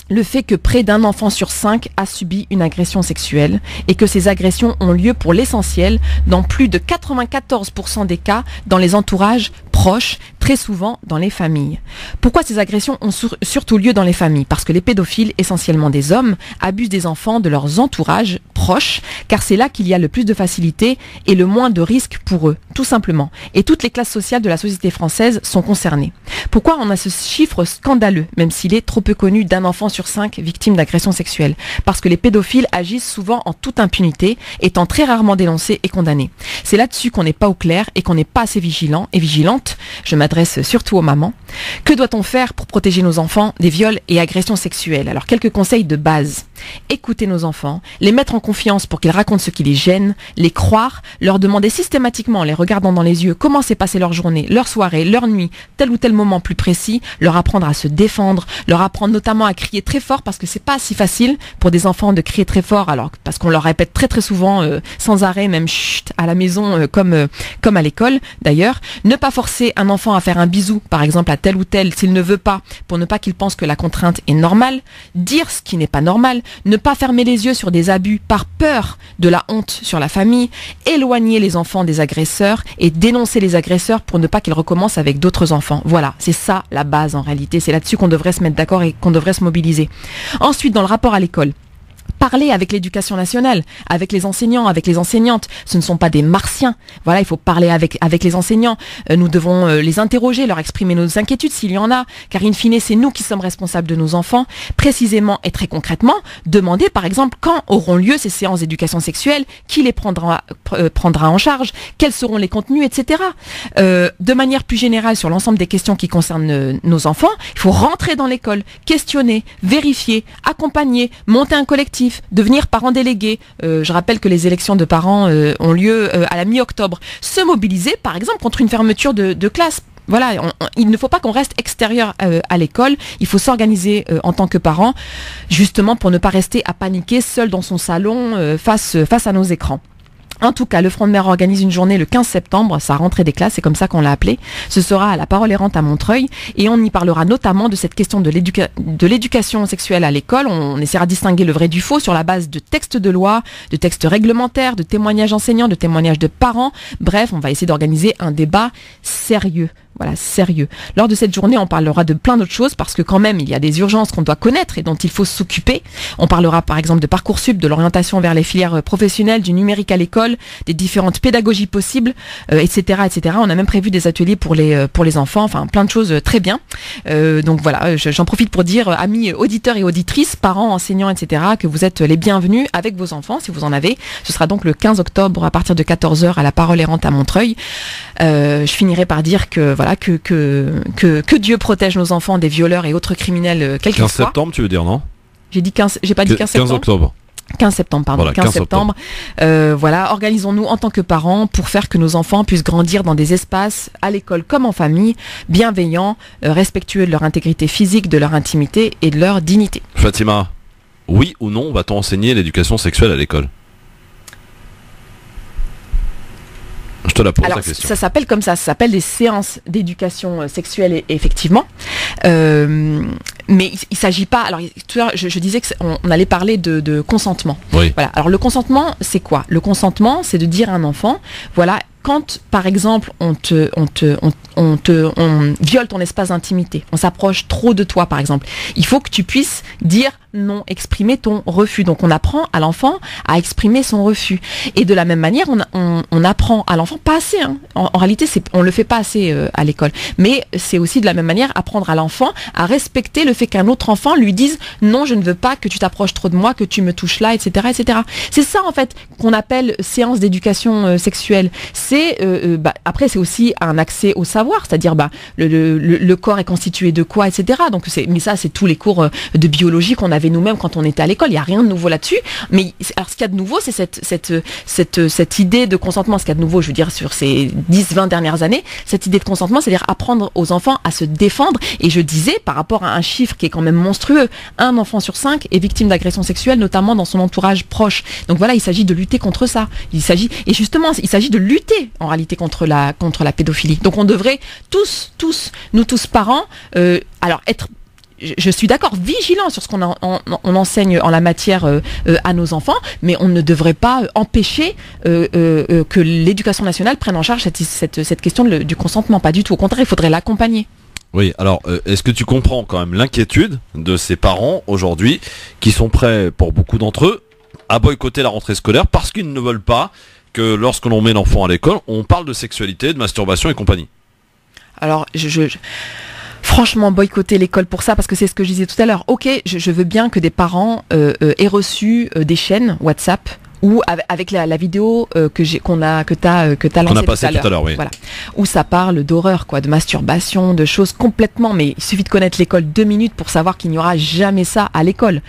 Le fait que près d'un enfant sur 5 a subi une agression sexuelle et que ces agressions ont lieu pour l'essentiel dans plus de 94% des cas dans les entourages proches, très souvent dans les familles. Pourquoi ces agressions ont surtout lieu dans les familles? Parce que les pédophiles, essentiellement des hommes, abusent des enfants de leurs entourages proches, car c'est là qu'il y a le plus de facilité et le moins de risques pour eux, tout simplement. Et toutes les classes sociales de la société française sont concernées. Pourquoi on a ce chiffre scandaleux, même s'il est trop peu connu, d'un enfant sur 5 victimes d'agressions sexuelles? Parce que les pédophiles agissent souvent en toute impunité, étant très rarement dénoncés et condamnés. C'est là-dessus qu'on n'est pas au clair et qu'on n'est pas assez vigilant et vigilante. Je m'adresse surtout aux mamans. Que doit-on faire pour protéger nos enfants des viols et agressions sexuelles? Alors, quelques conseils de base. Écouter nos enfants, les mettre en confiance pour qu'ils racontent ce qui les gêne, les croire, leur demander systématiquement, en les regardant dans les yeux, comment s'est passée leur journée, leur soirée, leur nuit, tel ou tel moment plus précis, leur apprendre à se défendre, leur apprendre notamment à crier très fort, parce que c'est pas si facile pour des enfants de crier très fort, alors parce qu'on leur répète très très souvent, sans arrêt, même chut, à la maison, comme à l'école d'ailleurs. Ne pas forcer un enfant à faire un bisou, par exemple à tel ou tel, s'il ne veut pas, pour ne pas qu'il pense que la contrainte est normale. Dire ce qui n'est pas normal. Ne pas fermer les yeux sur des abus par peur de la honte sur la famille. Éloigner les enfants des agresseurs et dénoncer les agresseurs pour ne pas qu'ils recommencent avec d'autres enfants. Voilà, c'est ça la base en réalité. C'est là-dessus qu'on devrait se mettre d'accord et qu'on devrait se mobiliser. Ensuite, dans le rapport à l'école, parler avec l'éducation nationale, avec les enseignants, avec les enseignantes. Ce ne sont pas des martiens. Voilà, il faut parler avec les enseignants. Nous devons les interroger, leur exprimer nos inquiétudes s'il y en a, car in fine, c'est nous qui sommes responsables de nos enfants. Précisément et très concrètement, demander par exemple quand auront lieu ces séances d'éducation sexuelle, qui les prendra en charge, quels seront les contenus, etc. De manière plus générale sur l'ensemble des questions qui concernent nos enfants, il faut rentrer dans l'école, questionner, vérifier, accompagner, monter un collectif, devenir parent délégué. Je rappelle que les élections de parents ont lieu à la mi-octobre. Se mobiliser, par exemple, contre une fermeture de classe. Voilà, il ne faut pas qu'on reste extérieur à l'école. Il faut s'organiser en tant que parent, justement pour ne pas rester à paniquer seul dans son salon face à nos écrans. En tout cas, le Front de Mer organise une journée le 15 septembre, sa rentrée des classes, c'est comme ça qu'on l'a appelé. Ce sera à la Parole Errante à Montreuil et on y parlera notamment de cette question de l'éducation sexuelle à l'école. On essaiera de distinguer le vrai du faux sur la base de textes de loi, de textes réglementaires, de témoignages enseignants, de témoignages de parents. Bref, on va essayer d'organiser un débat sérieux. Voilà, sérieux. Lors de cette journée, on parlera de plein d'autres choses parce que quand même, il y a des urgences qu'on doit connaître et dont il faut s'occuper. On parlera par exemple de Parcoursup, de l'orientation vers les filières professionnelles, du numérique à l'école, des différentes pédagogies possibles, etc., etc. On a même prévu des ateliers pour les enfants, enfin plein de choses très bien. Donc voilà, j'en profite pour dire, amis auditeurs et auditrices, parents, enseignants, etc., que vous êtes les bienvenus avec vos enfants, si vous en avez. Ce sera donc le 15 octobre à partir de 14h à la Parole Errante à Montreuil. Je finirai par dire que voilà que Dieu protège nos enfants des violeurs et autres criminels quels qu'ils soient. 15 septembre, tu veux dire, non? J'ai pas dit 15 septembre. 15 octobre. 15 septembre, pardon. Voilà, 15 septembre. Voilà, organisons-nous en tant que parents pour faire que nos enfants puissent grandir dans des espaces, à l'école comme en famille, bienveillants, respectueux de leur intégrité physique, de leur intimité et de leur dignité. Fatima, oui ou non va-t-on enseigner l'éducation sexuelle à l'école? Je te la pose. Alors, la question. Ça s'appelle comme ça s'appelle des séances d'éducation sexuelle, effectivement. Mais il s'agit pas. Alors, tout à l'heure, je disais qu'on allait parler de consentement. Oui. Voilà. Alors, le consentement, c'est quoi? Le consentement, c'est de dire à un enfant, voilà, quand, par exemple, on viole ton espace d'intimité, on s'approche trop de toi, par exemple, il faut que tu puisses dire non, exprimer ton refus. Donc, on apprend à l'enfant à exprimer son refus. Et de la même manière, on apprend à l'enfant, pas assez, hein. En réalité, on le fait pas assez à l'école. Mais c'est aussi de la même manière apprendre à l'enfant à respecter le fait qu'un autre enfant lui dise non, je ne veux pas que tu t'approches trop de moi, que tu me touches là, etc., etc. C'est ça, en fait, qu'on appelle séance d'éducation sexuelle. Après, c'est aussi un accès au savoir, c'est-à-dire le corps est constitué de quoi, etc. Donc, mais ça, c'est tous les cours de biologie qu'on avait nous-mêmes quand on était à l'école. Il n'y a rien de nouveau là-dessus. Mais alors, ce qu'il y a de nouveau, c'est cette idée de consentement. Ce qu'il y a de nouveau, je veux dire, sur ces 10-20 dernières années, cette idée de consentement, c'est-à-dire apprendre aux enfants à se défendre. Et je disais, par rapport à un chiffre qui est quand même monstrueux, 1 enfant sur 5 est victime d'agression sexuelle, notamment dans son entourage proche. Donc voilà, il s'agit de lutter contre ça. Il s'agit de lutter en réalité contre la pédophilie. Donc on devrait nous tous parents, être, je suis d'accord, vigilants sur ce qu'on on enseigne en la matière à nos enfants, mais on ne devrait pas empêcher que l'éducation nationale prenne en charge cette question du consentement. Pas du tout. Au contraire, il faudrait l'accompagner. Oui, alors est-ce que tu comprends quand même l'inquiétude de ces parents aujourd'hui qui sont prêts, pour beaucoup d'entre eux, à boycotter la rentrée scolaire parce qu'ils ne veulent pas que lorsque l'on met l'enfant à l'école, on parle de sexualité, de masturbation et compagnie? Alors, franchement, boycotter l'école pour ça, parce que c'est ce que je disais tout à l'heure. Ok, je veux bien que des parents aient reçu des chaînes WhatsApp ou avec la vidéo que t'as lancée tout à l'heure, oui. Voilà, où ça parle d'horreur, quoi, de masturbation, de choses complètement. Mais il suffit de connaître l'école 2 minutes pour savoir qu'il n'y aura jamais ça à l'école.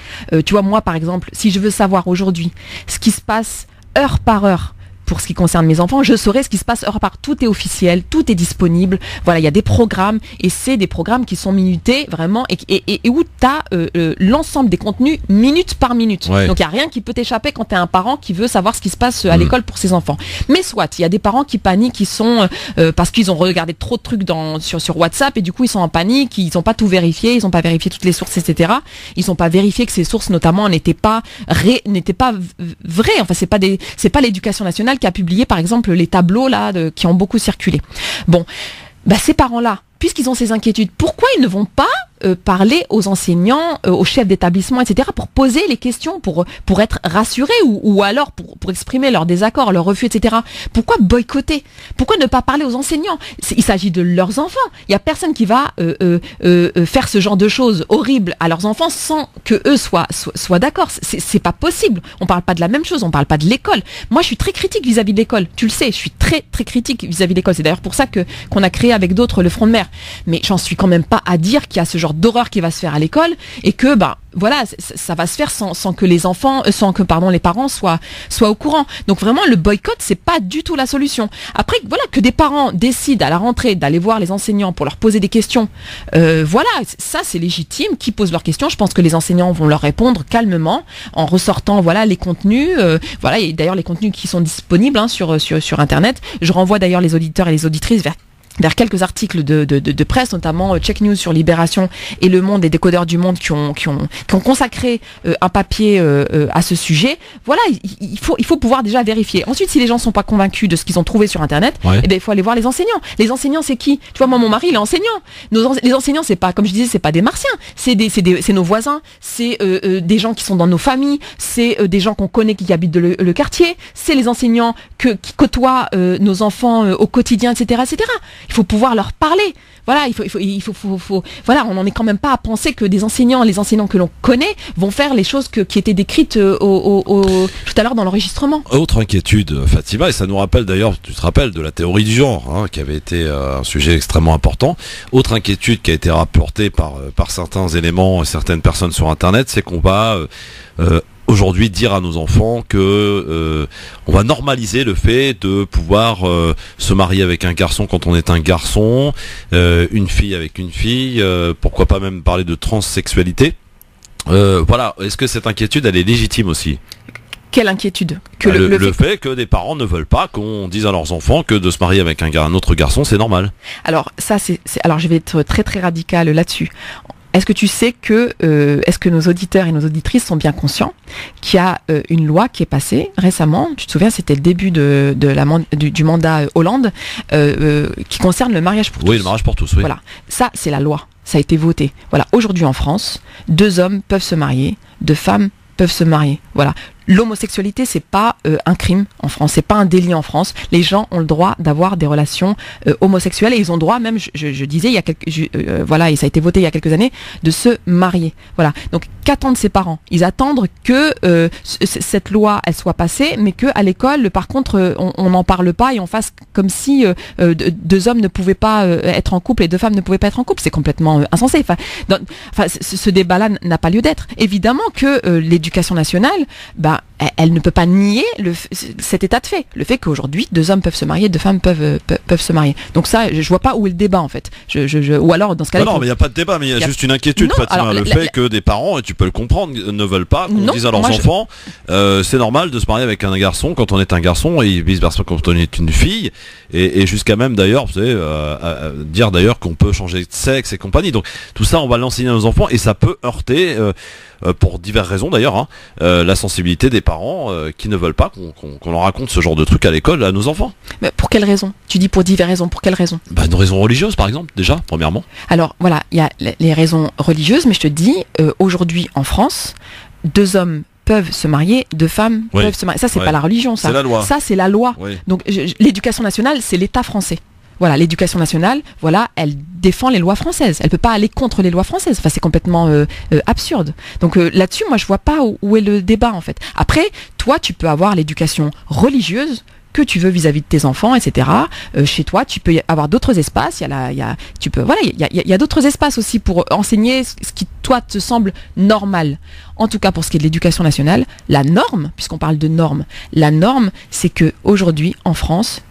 Tu vois, moi, par exemple, si je veux savoir aujourd'hui ce qui se passe heure par heure. Pour ce qui concerne mes enfants, je saurai ce qui se passe heure par heure. Tout est officiel, tout est disponible. Voilà, il y a des programmes et c'est des programmes qui sont minutés vraiment et où tu as l'ensemble des contenus minute par minute. Ouais. Donc il n'y a rien qui peut t'échapper quand tu es un parent qui veut savoir ce qui se passe à l'école pour ses enfants. Mais soit, il y a des parents qui paniquent, qui sont parce qu'ils ont regardé trop de trucs sur WhatsApp et du coup ils sont en panique, ils n'ont pas tout vérifié, ils n'ont pas vérifié toutes les sources, etc. Ils n'ont pas vérifié que ces sources notamment n'étaient pas vraies. Enfin, c'est pas l'éducation nationale qui a publié par exemple les tableaux là qui ont beaucoup circulé. Bon, ces parents-là, puisqu'ils ont ces inquiétudes, pourquoi ils ne vont pas parler aux enseignants, aux chefs d'établissement, etc., pour poser les questions, pour être rassurés ou alors pour exprimer leur désaccord, leur refus, etc. Pourquoi boycotter? Pourquoi ne pas parler aux enseignants? Il s'agit de leurs enfants. Il n'y a personne qui va faire ce genre de choses horribles à leurs enfants sans que eux soient d'accord. C'est pas possible. On parle pas de la même chose. On parle pas de l'école. Moi, je suis très critique vis-à-vis de l'école. Tu le sais, je suis très très critique vis-à-vis de l'école. C'est d'ailleurs pour ça qu'on a créé avec d'autres le Front de Mer. Mais j'en suis quand même pas à dire qu'il y a ce genre d'horreur qui va se faire à l'école et que voilà, ça va se faire sans que les enfants, les parents soient au courant. Donc vraiment, le boycott, c'est pas du tout la solution. Après, voilà, que des parents décident à la rentrée d'aller voir les enseignants pour leur poser des questions, voilà, ça c'est légitime. Qui pose leurs questions, je pense que les enseignants vont leur répondre calmement en ressortant, voilà, les contenus, voilà, et d'ailleurs les contenus qui sont disponibles sur Internet. Je renvoie d'ailleurs les auditeurs et les auditrices vers quelques articles de presse, notamment Check News sur Libération et Le Monde et Décodeurs du Monde qui ont consacré un papier à ce sujet. Voilà, il faut pouvoir déjà vérifier. Ensuite, si les gens sont pas convaincus de ce qu'ils ont trouvé sur Internet, il faut aller voir les enseignants. Les enseignants, c'est qui? Tu vois, moi, mon mari, il est enseignant. Les enseignants, c'est pas, comme je disais, c'est pas des martiens. C'est nos voisins. C'est des gens qui sont dans nos familles. C'est des gens qu'on connaît qui habitent le quartier. C'est les enseignants qui côtoient nos enfants au quotidien, etc., etc. Il faut pouvoir leur parler. Voilà, voilà, on n'en est quand même pas à penser que les enseignants que l'on connaît vont faire les choses qui étaient décrites tout à l'heure dans l'enregistrement. Autre inquiétude, Fatima, et ça nous rappelle d'ailleurs, tu te rappelles de la théorie du genre, qui avait été un sujet extrêmement important. Autre inquiétude qui a été rapportée par certains éléments, certaines personnes sur Internet, c'est qu'on va aujourd'hui dire à nos enfants que on va normaliser le fait de pouvoir se marier avec un garçon quand on est un garçon, une fille avec une fille, pourquoi pas même parler de transsexualité. Voilà, est-ce que cette inquiétude elle est légitime aussi? Quelle inquiétude? Le fait que des parents ne veulent pas qu'on dise à leurs enfants que de se marier avec un autre garçon c'est normal. Alors ça alors je vais être très très radical là-dessus. est-ce que tu sais que, est-ce que nos auditeurs et nos auditrices sont bien conscients qu'il y a une loi qui est passée récemment, tu te souviens, c'était le début du mandat Hollande, qui concerne le mariage pour tous. Oui, le mariage pour tous, oui. Voilà, ça c'est la loi, ça a été voté. Voilà, aujourd'hui en France, 2 hommes peuvent se marier, 2 femmes peuvent se marier. Voilà. L'homosexualité, c'est pas un crime en France, c'est pas un délit en France. Les gens ont le droit d'avoir des relations homosexuelles et ils ont le droit, même, je disais, il y a voilà, et ça a été voté il y a quelques années, de se marier. Voilà. Donc, qu'attendent ces parents? Ils attendent que cette loi, elle soit passée, mais que à l'école, par contre, on n'en parle pas et on fasse comme si 2 hommes ne pouvaient pas être en couple et 2 femmes ne pouvaient pas être en couple. C'est complètement insensé. Enfin, ce débat-là n'a pas lieu d'être. Évidemment que l'éducation nationale, elle ne peut pas nier cet état de fait. Le fait qu'aujourd'hui, 2 hommes peuvent se marier, 2 femmes peuvent se marier. Donc ça, je vois pas où est le débat en fait. Ou alors dans ce cas-là. Non, mais il n'y a pas de débat, mais il y a juste une inquiétude, non, Fatima. Alors, le fait que des parents, et tu peux le comprendre, ne veulent pas qu'on dise à leurs enfants, c'est normal de se marier avec un garçon quand on est un garçon et vice-versa quand on est une fille. Et jusqu'à même d'ailleurs, vous savez, dire d'ailleurs qu'on peut changer de sexe et compagnie. Donc tout ça, on va l'enseigner à nos enfants et ça peut heurter. Pour diverses raisons d'ailleurs, la sensibilité des parents qui ne veulent pas qu'on leur raconte ce genre de trucs à l'école à nos enfants. Mais pour quelles raisons? Tu dis pour diverses raisons, pour quelles raisons? Une raison religieuse par exemple, déjà, premièrement. Alors voilà, il y a les raisons religieuses, mais je te dis, aujourd'hui en France, 2 hommes peuvent se marier, 2 femmes peuvent se marier. Ça, c'est pas la religion, ça. C'est la loi. Ça, c'est la loi. Oui. Donc l'éducation nationale, c'est l'État français. Voilà, l'éducation nationale, voilà, elle défend les lois françaises. Elle peut pas aller contre les lois françaises. Enfin, c'est complètement absurde. Donc là-dessus, moi, je vois pas où est le débat en fait. Après, toi, tu peux avoir l'éducation religieuse que tu veux vis-à-vis de tes enfants, etc. Chez toi, tu peux avoir d'autres espaces. Il y a d'autres espaces aussi pour enseigner ce qui toi te semble normal. En tout cas, pour ce qui est de l'éducation nationale, la norme, puisqu'on parle de norme, la norme, c'est que aujourd'hui en France,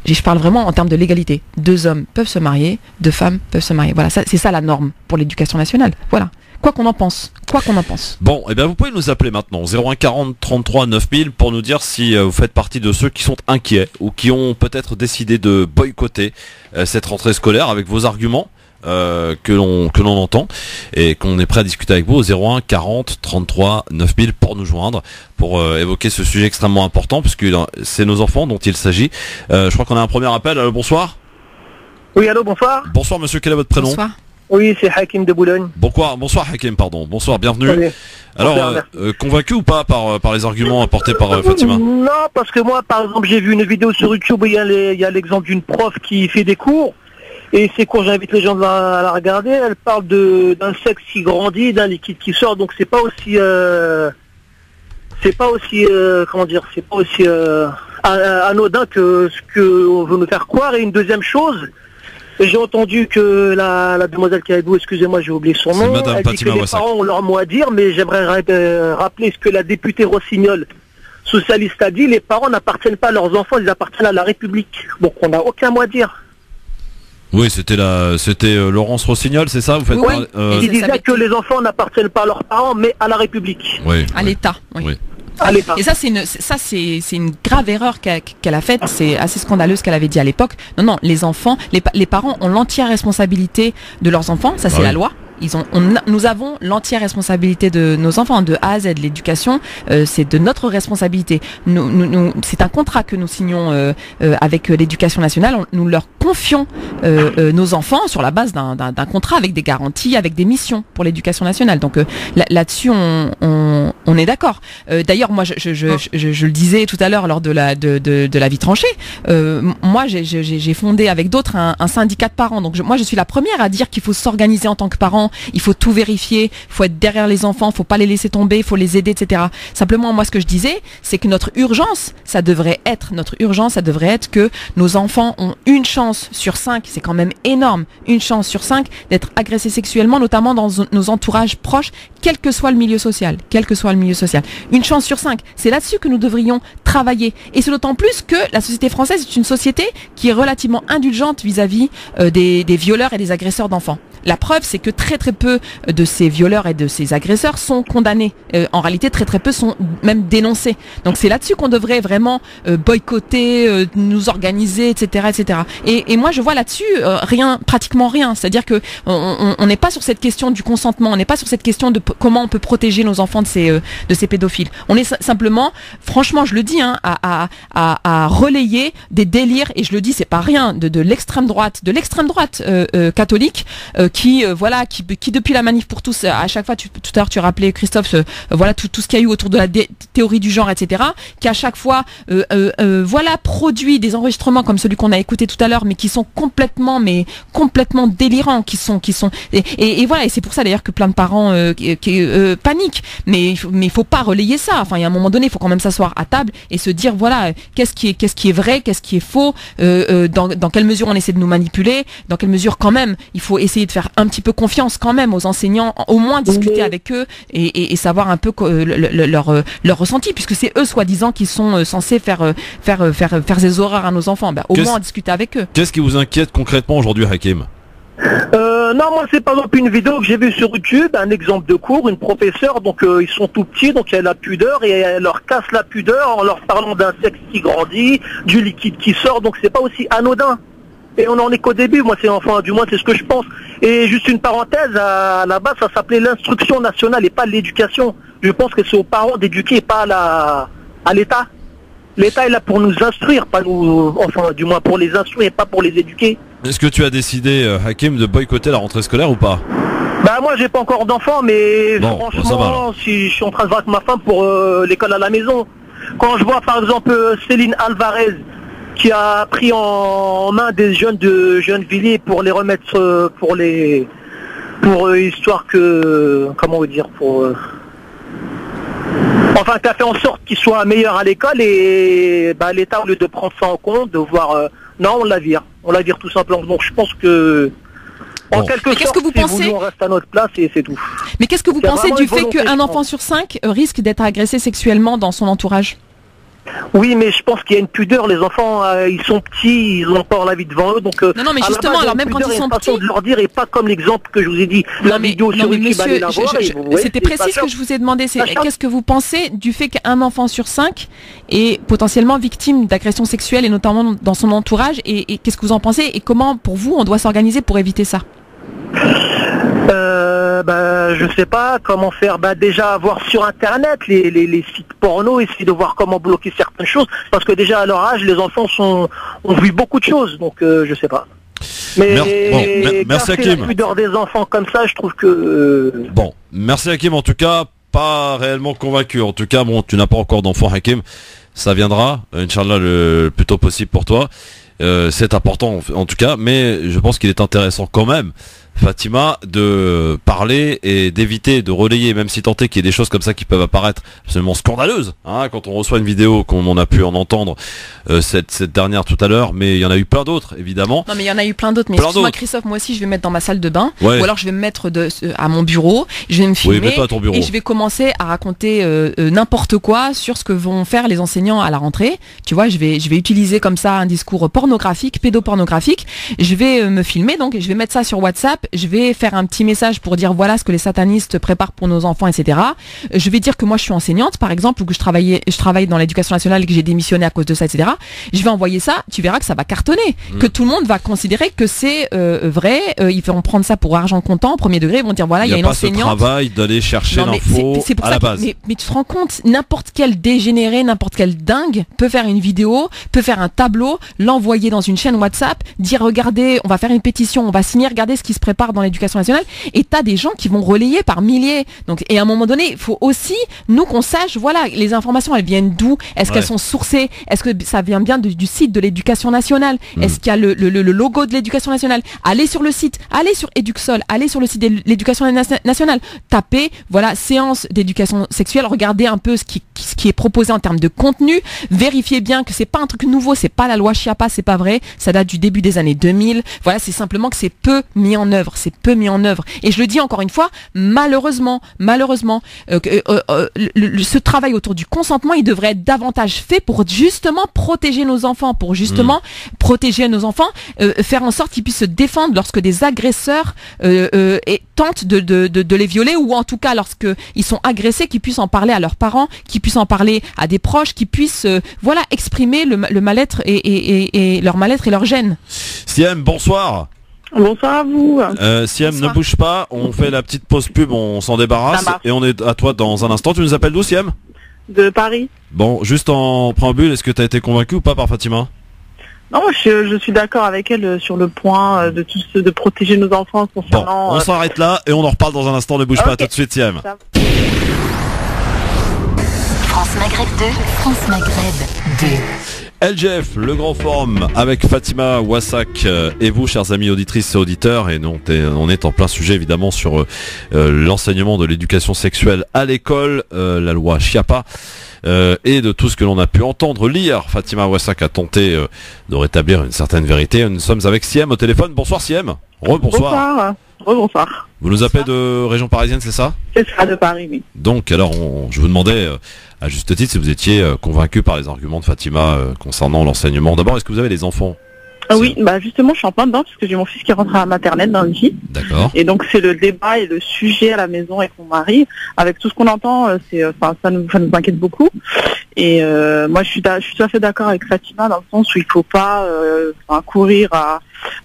je parle vraiment en termes de légalité. 2 hommes peuvent se marier, 2 femmes peuvent se marier. Voilà, c'est ça la norme pour l'éducation nationale. Voilà. Quoi qu'on en pense. Bon, eh bien vous pouvez nous appeler maintenant 01 40 33 9000 pour nous dire si vous faites partie de ceux qui sont inquiets ou qui ont peut-être décidé de boycotter cette rentrée scolaire avec vos arguments. Que l'on entend et qu'on est prêt à discuter avec vous au 01 40 33 9000 pour nous joindre, pour évoquer ce sujet extrêmement important puisque c'est nos enfants dont il s'agit. Je crois qu'on a un premier appel. Bonsoir. Oui, allô, bonsoir. Bonsoir monsieur, quel est votre prénom? Bonsoir. Oui, c'est Hakim de Boulogne. Bonsoir Hakim, pardon. Bonsoir, bienvenue. Oui. Alors, convaincu ou pas par les arguments apportés par Fatima? Non, parce que moi, par exemple, j'ai vu une vidéo sur YouTube où il y a l'exemple d'une prof qui fait des cours. Et ces cours, j'invite les gens à la regarder. Elle parle d'un sexe qui grandit, d'un liquide qui sort. Donc c'est pas aussi anodin que ce qu'on veut nous faire croire. Et une deuxième chose, j'ai entendu que la demoiselle qui est avec vous, excusez-moi, j'ai oublié son nom. Madame elle dit Fatima que les Wassak. parents ont leur mot à dire, mais j'aimerais rappeler ce que la députée Rossignol, socialiste, a dit. Les parents n'appartiennent pas à leurs enfants, ils appartiennent à la République. Donc on n'a aucun mot à dire. Oui, c'était Laurence Rossignol, c'est ça? Vous faites il disait que les enfants n'appartiennent pas à leurs parents, mais à la République. Oui. À l'État. Oui. À l'État. Et ça, c'est une grave erreur qu'elle a faite. C'est assez scandaleux ce qu'elle avait dit à l'époque. Non, les enfants, les parents ont l'entière responsabilité de leurs enfants. Ça, c'est la loi. Nous avons l'entière responsabilité de nos enfants, de A à Z. L'éducation, c'est de notre responsabilité. C'est un contrat que nous signons avec l'éducation nationale. Nous leur confions nos enfants sur la base d'un contrat avec des garanties, avec des missions pour l'éducation nationale. Donc là-dessus, on est d'accord. D'ailleurs, moi, je le disais tout à l'heure lors de la vie tranchée. Moi, j'ai fondé avec d'autres un syndicat de parents. Donc moi, je suis la première à dire qu'il faut s'organiser en tant que parents. Il faut tout vérifier, il faut être derrière les enfants, il faut pas les laisser tomber, il faut les aider, etc. Simplement, moi, ce que je disais, c'est que notre urgence, ça devrait être que nos enfants ont une chance sur 5, c'est quand même énorme, une chance sur 5 d'être agressés sexuellement, notamment dans nos entourages proches, quel que soit le milieu social. Une chance sur 5. C'est là-dessus que nous devrions travailler. Et c'est d'autant plus que la société française est une société qui est relativement indulgente vis-à-vis des violeurs et des agresseurs d'enfants. La preuve, c'est que très très peu de ces violeurs et de ces agresseurs sont condamnés. En réalité, très très peu sont même dénoncés. Donc c'est là-dessus qu'on devrait vraiment boycotter, nous organiser, etc., etc. Et moi, je vois là-dessus rien, pratiquement rien. C'est-à-dire que on n'est pas sur cette question du consentement, on n'est pas sur cette question de comment on peut protéger nos enfants de ces pédophiles. On est simplement, franchement, je le dis, hein, à relayer des délires, et je le dis, c'est pas rien, de l'extrême droite, catholique, qui depuis la manif pour tous, à chaque fois, tout à l'heure tu rappelais, Christophe, voilà tout ce qu'il y a eu autour de la théorie du genre, etc., qui à chaque fois produit des enregistrements comme celui qu'on a écouté tout à l'heure, mais qui sont complètement délirants, et voilà, et c'est pour ça d'ailleurs que plein de parents paniquent, mais il faut pas relayer ça. Enfin, il y a un moment donné, il faut quand même s'asseoir à table et se dire, voilà, qu'est-ce qui est vrai, qu'est-ce qui est faux, dans quelle mesure on essaie de nous manipuler, dans quelle mesure quand même il faut essayer de faire un petit peu confiance quand même aux enseignants, au moins discuter avec eux et savoir un peu leur ressenti, puisque c'est eux soi-disant qui sont censés faire des horreurs à nos enfants. Au moins en discuter avec eux. Qu'est-ce qui vous inquiète concrètement aujourd'hui, Hakim? Non, moi c'est par exemple une vidéo que j'ai vue sur YouTube, un exemple de cours, une professeure, donc ils sont tout petits, donc elle a la pudeur et elle leur casse la pudeur en leur parlant d'un sexe qui grandit, du liquide qui sort, donc c'est pas aussi anodin. Et on en est qu'au début, moi du moins c'est ce que je pense. Et juste une parenthèse, à la base ça s'appelait l'instruction nationale et pas l'éducation. Je pense que c'est aux parents d'éduquer et pas à l'État. L'État est là pour nous instruire, pas nous, enfin du moins pour les instruire et pas pour les éduquer. Est-ce que tu as décidé, Hakim, de boycotter la rentrée scolaire ou pas? Moi j'ai pas encore d'enfant, mais bon, franchement, si je suis en train de voir avec ma femme pour l'école à la maison, quand je vois par exemple Céline Alvarez qui a pris en main des jeunes de Gennevilliers pour les remettre pour histoire que, comment vous dire, enfin, qui a fait en sorte qu'ils soient meilleurs à l'école, et l'État, au lieu de prendre ça en compte, de voir, non, on la vire tout simplement. Donc je pense que, en quelque sorte, que vous pensez... on reste à notre place et c'est tout. Mais qu'est-ce que vous pensez du fait qu'un enfant sur 5 risque d'être agressé sexuellement dans son entourage? Oui, mais je pense qu'il y a une pudeur. Les enfants, ils sont petits, ils ont encore la vie devant eux. Donc, non, mais justement, alors même quand ils sont petits, de leur dire, et pas comme l'exemple que je vous ai dit. Monsieur, c'était précis ce que je vous ai demandé. C'est qu'est-ce que vous pensez du fait qu'un enfant sur 5 est potentiellement victime d'agressions sexuelles, et notamment dans son entourage, et qu'est-ce que vous en pensez, et comment, pour vous, on doit s'organiser pour éviter ça? Je sais pas comment faire. Déjà voir sur internet les sites porno, essayer de voir comment bloquer certaines choses, parce que déjà à leur âge les enfants ont vu beaucoup de choses, donc je sais pas. Mais merci Hakim. La pudeur des enfants comme ça, je trouve que bon, merci Hakim, en tout cas pas réellement convaincu. En tout cas, bon, tu n'as pas encore d'enfant, Hakim, ça viendra, Inch'Allah, le plus tôt possible pour toi. C'est important en tout cas, mais je pense qu'il est intéressant quand même, Fatima, de parler et d'éviter de relayer, même si tant est qu'il y ait des choses comme ça qui peuvent apparaître absolument scandaleuses, hein, quand on reçoit une vidéo, comme on a pu en entendre cette dernière tout à l'heure, mais il y en a eu plein d'autres, évidemment. Non, mais il y en a eu plein d'autres, mais excuse-moi Christophe, moi aussi je vais me mettre dans ma salle de bain, ou alors je vais me mettre à mon bureau, je vais me filmer, et je vais commencer à raconter n'importe quoi sur ce que vont faire les enseignants à la rentrée. Tu vois, je vais utiliser comme ça un discours pornographique, pédopornographique, je vais me filmer, donc je vais mettre ça sur WhatsApp, je vais faire un petit message pour dire voilà ce que les satanistes préparent pour nos enfants, etc. Je vais dire que moi je suis enseignante par exemple, ou que je travaille dans l'éducation nationale et que j'ai démissionné à cause de ça, etc. Je vais envoyer ça, tu verras que ça va cartonner, que tout le monde va considérer que c'est vrai, ils vont prendre ça pour argent comptant au premier degré, ils vont dire voilà, il y a une enseignante. Il n'y a pas ce travail d'aller chercher l'info à la base. Mais tu te rends compte, n'importe quel dégénéré, n'importe quel dingue peut faire une vidéo, peut faire un tableau, l'envoyer dans une chaîne WhatsApp, dire regardez, on va faire une pétition, on va signer, regardez ce qui se prépare dans l'éducation nationale, et t'as des gens qui vont relayer par milliers. Donc, et à un moment donné, il faut aussi, nous, qu'on sache, voilà, les informations, elles viennent d'où? Est-ce qu'elles sont sourcées? Est-ce que ça vient bien du site de l'éducation nationale? Est-ce qu'il y a le logo de l'éducation nationale? Allez sur le site, allez sur Eduxol, allez sur le site de l'éducation nationale, tapez, voilà, séance d'éducation sexuelle, regardez un peu ce qui est proposé en termes de contenu, vérifiez bien que c'est pas un truc nouveau, c'est pas la loi Chiappa, c'est pas vrai, ça date du début des années 2000, voilà, c'est simplement que c'est peu mis en œuvre. œuvre, c'est peu mis en œuvre. Et je le dis encore une fois, malheureusement, ce travail autour du consentement, il devrait être davantage fait pour justement protéger nos enfants, protéger nos enfants, faire en sorte qu'ils puissent se défendre lorsque des agresseurs tentent de les violer, ou en tout cas lorsqu'ils sont agressés, qu'ils puissent en parler à leurs parents, qu'ils puissent en parler à des proches, qu'ils puissent exprimer le mal-être et leur mal-être et leur gêne. Siem, bonsoir. Bonsoir à vous. Siem, ne bouge pas, on fait la petite pause pub, on s'en débarrasse et on est à toi dans un instant. Tu nous appelles d'où, Siem? De Paris. Bon, juste en préambule, est-ce que tu as été convaincu ou pas par Fatima? Non, je suis d'accord avec elle sur le point de protéger nos enfants concernant... Bon, on s'arrête là et on en reparle dans un instant, ne bouge pas, tout de suite, Siem. France Maghreb 2, France Maghreb 2. LGF, le grand forum avec Fatima Wassak et vous, chers amis auditrices et auditeurs, et on est en plein sujet évidemment sur l'enseignement de l'éducation sexuelle à l'école, la loi Chiappa, et de tout ce que l'on a pu entendre, lire. Fatima Wassak a tenté de rétablir une certaine vérité. Nous sommes avec Siem au téléphone. Bonsoir Siem. Bonsoir. Bonsoir. Vous nous appelez de région parisienne, c'est ça? C'est ça, de Paris, oui. Donc alors, je vous demandais à juste titre si vous étiez convaincu par les arguments de Fatima concernant l'enseignement. D'abord, est-ce que vous avez des enfants? Oui, justement, je suis en plein dedans parce que j'ai mon fils qui rentre à la maternelle dans le lit. D'accord. Et donc c'est le débat et le sujet à la maison avec mon mari. Avec tout ce qu'on entend, ça nous inquiète beaucoup. Et moi, je suis tout à fait d'accord avec Fatima dans le sens où il faut pas courir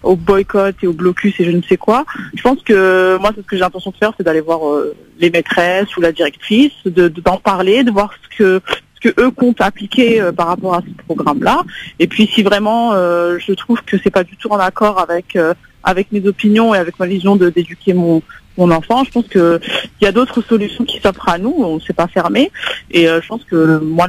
au boycott et au blocus et je ne sais quoi. Je pense que moi, ce que j'ai l'intention de faire, c'est d'aller voir les maîtresses ou la directrice, d'en parler, de voir ce que eux comptent appliquer par rapport à ce programme-là. Et puis si vraiment je trouve que c'est pas du tout en accord avec mes opinions et avec ma vision d'éduquer mon enfant, je pense que il y a d'autres solutions qui s'offrent à nous, on ne s'est pas fermé. Et je pense que moi,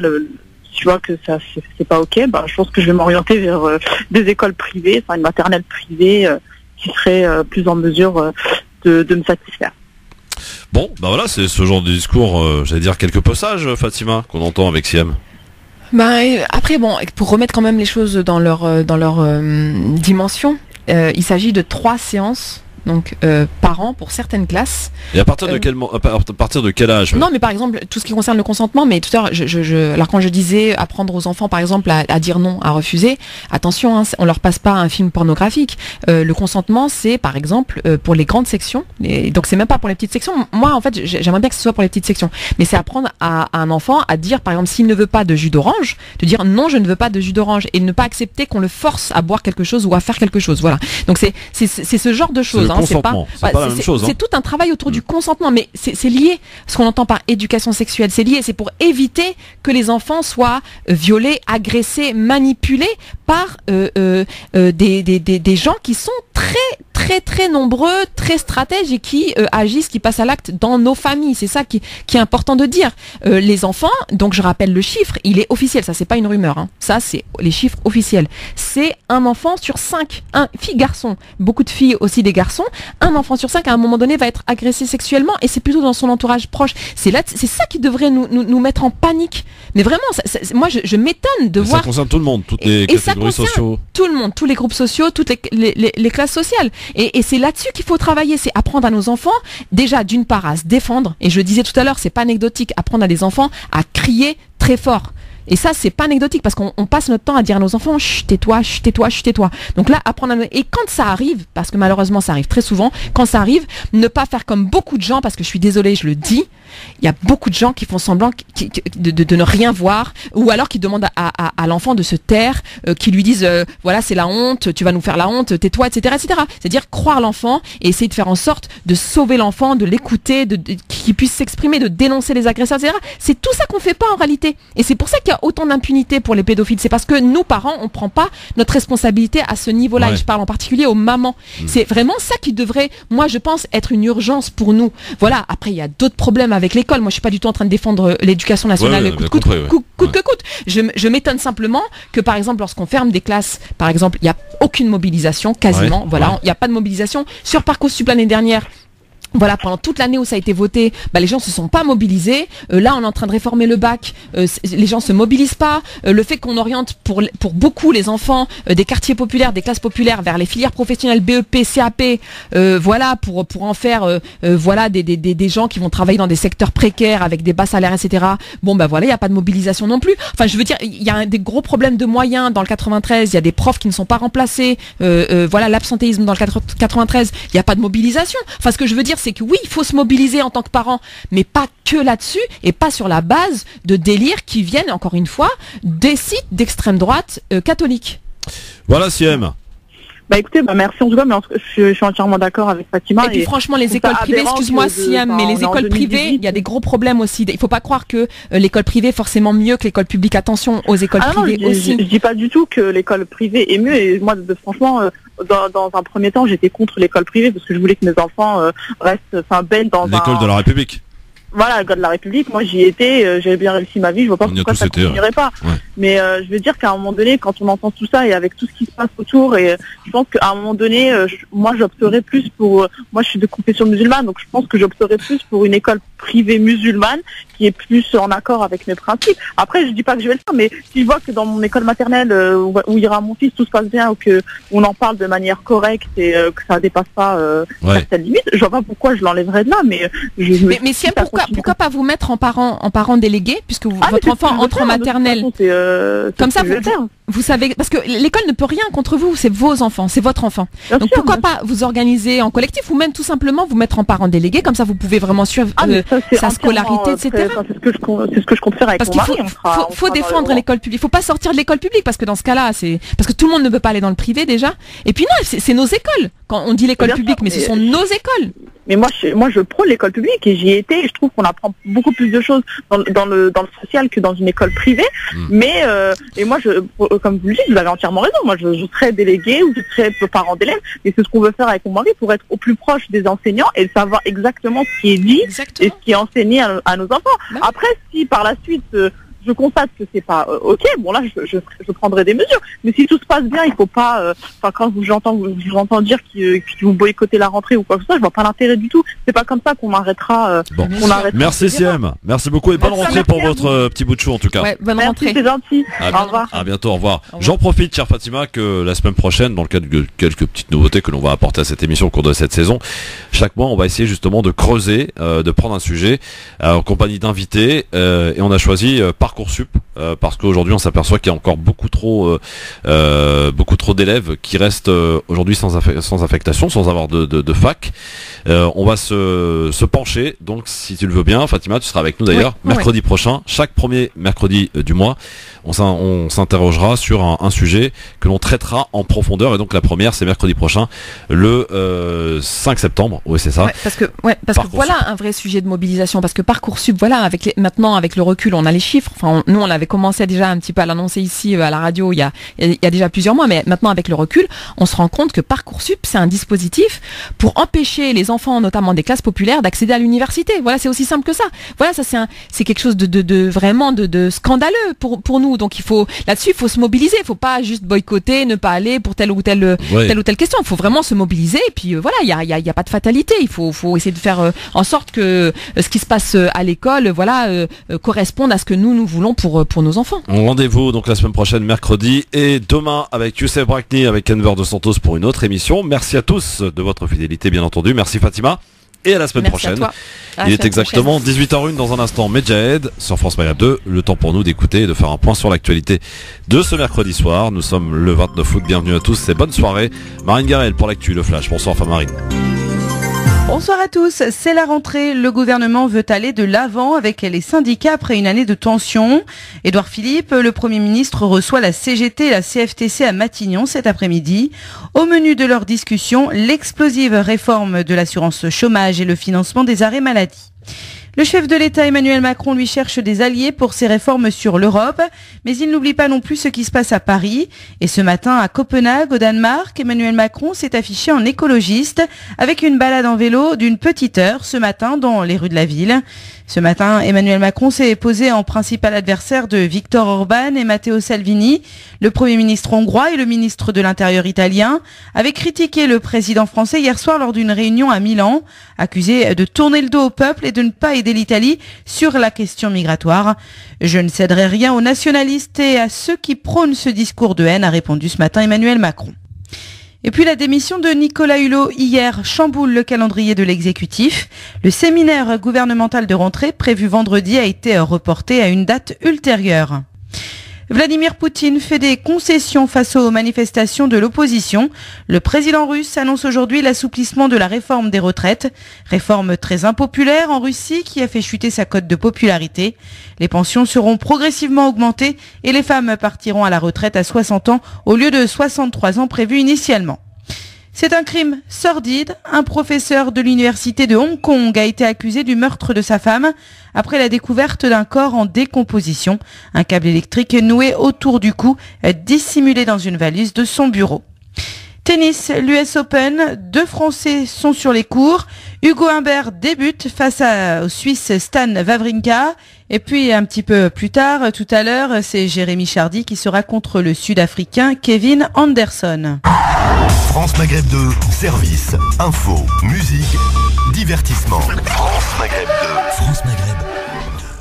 si je vois que ça c'est pas ok, je pense que je vais m'orienter vers des écoles privées, une maternelle privée qui serait plus en mesure de me satisfaire. Bon, voilà, c'est ce genre de discours, j'allais dire quelque peu sage, Fatima, qu'on entend avec Siem. Après, pour remettre quand même les choses dans leur dimension, il s'agit de 3 séances. Donc par an pour certaines classes. Et à partir de quel âge? Non, mais par exemple tout ce qui concerne le consentement. Mais tout à l'heure, alors quand je disais apprendre aux enfants, par exemple, à dire non, à refuser, attention, hein, on leur passe pas un film pornographique. Le consentement, c'est par exemple pour les grandes sections. Donc c'est même pas pour les petites sections. Moi, en fait, j'aimerais bien que ce soit pour les petites sections. Mais c'est apprendre à un enfant à dire, par exemple, s'il ne veut pas de jus d'orange, de dire non, je ne veux pas de jus d'orange, et ne pas accepter qu'on le force à boire quelque chose ou à faire quelque chose. Voilà. Donc c'est ce genre de choses. C'est pas la même chose. C'est tout un travail autour du consentement, mais c'est lié. Ce qu'on entend par éducation sexuelle, c'est lié. C'est pour éviter que les enfants soient violés, agressés, manipulés par des gens qui sont très nombreux, très stratèges et qui agissent, qui passent à l'acte dans nos familles. C'est ça qui est important de dire. Les enfants, donc je rappelle le chiffre, il est officiel, ça c'est pas une rumeur, hein. Ça c'est les chiffres officiels. C'est un enfant sur 5, fille garçon, beaucoup de filles aussi des garçons, un enfant sur 5 à un moment donné va être agressé sexuellement, et c'est plutôt dans son entourage proche. C'est ça qui devrait nous mettre en panique. Mais vraiment, moi je m'étonne de voir. Ça concerne tout le monde, toutes les catégories sociaux. Tout le monde, tous les groupes sociaux, toutes les classes sociales. Et c'est là-dessus qu'il faut travailler, c'est apprendre à nos enfants, déjà d'une part à se défendre, et je le disais tout à l'heure, c'est pas anecdotique, apprendre à des enfants à crier très fort. Et ça, c'est pas anecdotique parce qu'on passe notre temps à dire à nos enfants, chut, tais-toi, chut, tais-toi, chut, tais-toi. Donc là, apprendre et quand ça arrive, parce que malheureusement ça arrive très souvent, quand ça arrive, ne pas faire comme beaucoup de gens, parce que je suis désolée, je le dis, il y a beaucoup de gens qui font semblant de ne rien voir, ou alors qui demandent à l'enfant de se taire, qui lui disent, voilà, c'est la honte, tu vas nous faire la honte, tais-toi, etc., etc. C'est-à-dire croire l'enfant et essayer de faire en sorte de sauver l'enfant, de l'écouter, qu'il puisse s'exprimer, de dénoncer les agresseurs, etc. C'est tout ça qu'on fait pas en réalité. Et c'est pour ça qu'il y a autant d'impunité pour les pédophiles. C'est parce que nous, parents, on prend pas notre responsabilité à ce niveau-là. Ouais. Et je parle en particulier aux mamans. C'est vraiment ça qui devrait, moi, je pense, être une urgence pour nous. Voilà. Après, il y a d'autres problèmes avec l'école. Moi, je suis pas du tout en train de défendre l'éducation nationale coûte que coûte. Je m'étonne simplement que, par exemple, lorsqu'on ferme des classes, par exemple, il n'y a aucune mobilisation, quasiment. Ouais. Voilà. Il n'y a pas de mobilisation. Sur Parcoursup l'année dernière, Voilà, pendant toute l'année où ça a été voté, les gens se sont pas mobilisés. Là, on est en train de réformer le bac. Les gens se mobilisent pas. Le fait qu'on oriente pour beaucoup les enfants des quartiers populaires, des classes populaires vers les filières professionnelles BEP, CAP, voilà, pour en faire voilà des gens qui vont travailler dans des secteurs précaires avec des bas salaires, etc. Bon, voilà, il y a pas de mobilisation non plus. Enfin, je veux dire, il y a des gros problèmes de moyens dans le 93. Il y a des profs qui ne sont pas remplacés. Voilà, l'absentéisme dans le 93. Il y a pas de mobilisation. Enfin, ce que je veux dire, c'est que oui, il faut se mobiliser en tant que parent, mais pas que là-dessus et pas sur la base de délires qui viennent, encore une fois, des sites d'extrême droite catholique. Voilà, Siem. Écoutez, merci en tout cas, mais je suis entièrement d'accord avec Fatima. Et puis franchement, les écoles privées, excuse-moi Siem, mais les écoles privées, il y a des gros problèmes aussi. Il faut pas croire que l'école privée est forcément mieux que l'école publique. Attention aux écoles privées aussi. Je dis pas du tout que l'école privée est mieux, et moi, franchement, dans un premier temps, j'étais contre l'école privée parce que je voulais que mes enfants baignent dans l'école de la République. Voilà, l'école de la République, moi j'y étais, j'avais bien réussi ma vie, je vois pas pourquoi ça ne continuerait pas. Ouais. Mais je veux dire qu'à un moment donné, quand on entend tout ça et avec tout ce qui se passe autour, et je pense qu'à un moment donné, moi j'opterais plus pour, moi je suis de confession musulmane, donc je pense que j'opterais plus pour une école privée musulmane qui est plus en accord avec mes principes. Après, je dis pas que je vais le faire, mais si je vois que dans mon école maternelle où ira mon fils, tout se passe bien, ou que on en parle de manière correcte et que ça dépasse pas certaines limites, je vois pas pourquoi je l'enlèverais de là. Mais si pourquoi pas vous mettre en parent délégué, puisque votre enfant entre en maternelle, comme ça vous savez, parce que l'école ne peut rien contre vous, c'est vos enfants, c'est votre enfant. Donc pourquoi pas vous organiser en collectif ou même tout simplement vous mettre en parent délégué, comme ça vous pouvez vraiment suivre sa scolarité, etc. C'est ce que je compte faire avec mon mari. Faut défendre l'école publique, faut pas sortir de l'école publique, parce que dans ce cas-là, c'est parce que tout le monde ne peut pas aller dans le privé déjà. Et puis non, c'est nos écoles. Quand on dit l'école publique, mais ce sont nos écoles. Mais moi je prône l'école publique et j'y ai été, et je trouve qu'on apprend beaucoup plus de choses dans le social que dans une école privée. Mais et moi comme vous le dites, vous avez entièrement raison. Moi je serais déléguée ou je serais parent d'élèves, et c'est ce qu'on veut faire avec mon mari pour être au plus proche des enseignants et savoir exactement ce qui est dit et ce qui est enseigné à nos enfants. Après, si par la suite je constate que c'est pas ok, bon là je prendrai des mesures. Mais si tout se passe bien, il faut pas. Quand j'entends dire qu'ils vont boycotter la rentrée ou quoi que ce soit, je vois pas l'intérêt du tout. C'est pas comme ça qu'on arrêtera. Merci Siem, merci beaucoup et bonne rentrée pour votre petit bout de chou en tout cas. Ouais, bonne rentrée. C'est gentil. Au revoir. À bientôt, au revoir. J'en profite, chère Fatima, que la semaine prochaine, dans le cadre de quelques petites nouveautés que l'on va apporter à cette émission au cours de cette saison, chaque mois on va essayer justement de creuser, de prendre un sujet en compagnie d'invités, et on a choisi Parcoursup, parce qu'aujourd'hui on s'aperçoit qu'il y a encore beaucoup trop d'élèves qui restent aujourd'hui sans affectation, sans avoir de fac. On va se pencher, donc si tu le veux bien, Fatima, tu seras avec nous d'ailleurs mercredi prochain, chaque premier mercredi du mois. On s'interrogera sur un sujet que l'on traitera en profondeur, et donc la première c'est mercredi prochain, le 5 septembre. Oui, c'est ça. Parce que voilà un vrai sujet de mobilisation, parce que Parcoursup, voilà, maintenant avec le recul, on a les chiffres. Enfin, nous on avait commencé déjà un petit peu à l'annoncer ici à la radio il y a déjà plusieurs mois, mais maintenant avec le recul, on se rend compte que Parcoursup c'est un dispositif pour empêcher les enfants, notamment des classes populaires, d'accéder à l'université. Voilà, c'est aussi simple que ça. Voilà, ça c'est quelque chose de vraiment de scandaleux pour nous. Donc il faut se mobiliser. Il faut pas juste boycotter, ne pas aller pour telle ou telle question. Il faut vraiment se mobiliser. Et puis voilà, il y a pas de fatalité. Il faut essayer de faire en sorte que ce qui se passe à l'école, corresponde à ce que nous voulons pour nos enfants. Rendez-vous donc la semaine prochaine, mercredi, et demain avec Youssef Brakni, avec Enver de Santos pour une autre émission. Merci à tous de votre fidélité, bien entendu. Merci Fatima. Et à la semaine prochaine. Il est exactement 18h01 dans un instant. Medjahed sur France Maghreb 2. Le temps pour nous d'écouter et de faire un point sur l'actualité de ce mercredi soir. Nous sommes le 29 août. Bienvenue à tous et bonne soirée. Marine Garel pour l'actu, le flash. Bonsoir, Marine. Bonsoir à tous, c'est la rentrée. Le gouvernement veut aller de l'avant avec les syndicats après une année de tension. Édouard Philippe, le Premier ministre, reçoit la CGT et la CFTC à Matignon cet après-midi. Au menu de leur discussion, l'explosive réforme de l'assurance chômage et le financement des arrêts maladie. Le chef de l'État Emmanuel Macron lui cherche des alliés pour ses réformes sur l'Europe, mais il n'oublie pas non plus ce qui se passe à Paris. Et ce matin, à Copenhague, au Danemark, Emmanuel Macron s'est affiché en écologiste avec une balade en vélo d'une petite heure ce matin dans les rues de la ville. Ce matin, Emmanuel Macron s'est posé en principal adversaire de Viktor Orban et Matteo Salvini. Le Premier ministre hongrois et le ministre de l'Intérieur italien avaient critiqué le président français hier soir lors d'une réunion à Milan, accusé de tourner le dos au peuple et de ne pas aider l'Italie sur la question migratoire. Je ne céderai rien aux nationalistes et à ceux qui prônent ce discours de haine, a répondu ce matin Emmanuel Macron. Et puis la démission de Nicolas Hulot hier chamboule le calendrier de l'exécutif. Le séminaire gouvernemental de rentrée prévu vendredi a été reporté à une date ultérieure. Vladimir Poutine fait des concessions face aux manifestations de l'opposition. Le président russe annonce aujourd'hui l'assouplissement de la réforme des retraites. Réforme très impopulaire en Russie qui a fait chuter sa cote de popularité. Les pensions seront progressivement augmentées et les femmes partiront à la retraite à 60 ans au lieu de 63 ans prévus initialement. C'est un crime sordide. Un professeur de l'université de Hong Kong a été accusé du meurtre de sa femme après la découverte d'un corps en décomposition. Un câble électrique noué autour du cou, dissimulé dans une valise de son bureau. Tennis, l'US Open, 2 Français sont sur les cours. Hugo Humbert débute face au Suisse Stan Wawrinka. Et puis un petit peu plus tard, tout à l'heure, c'est Jérémy Chardy qui sera contre le Sud-Africain Kevin Anderson. France Maghreb 2, service, info, musique, divertissement. France Maghreb 2. France Maghreb 2.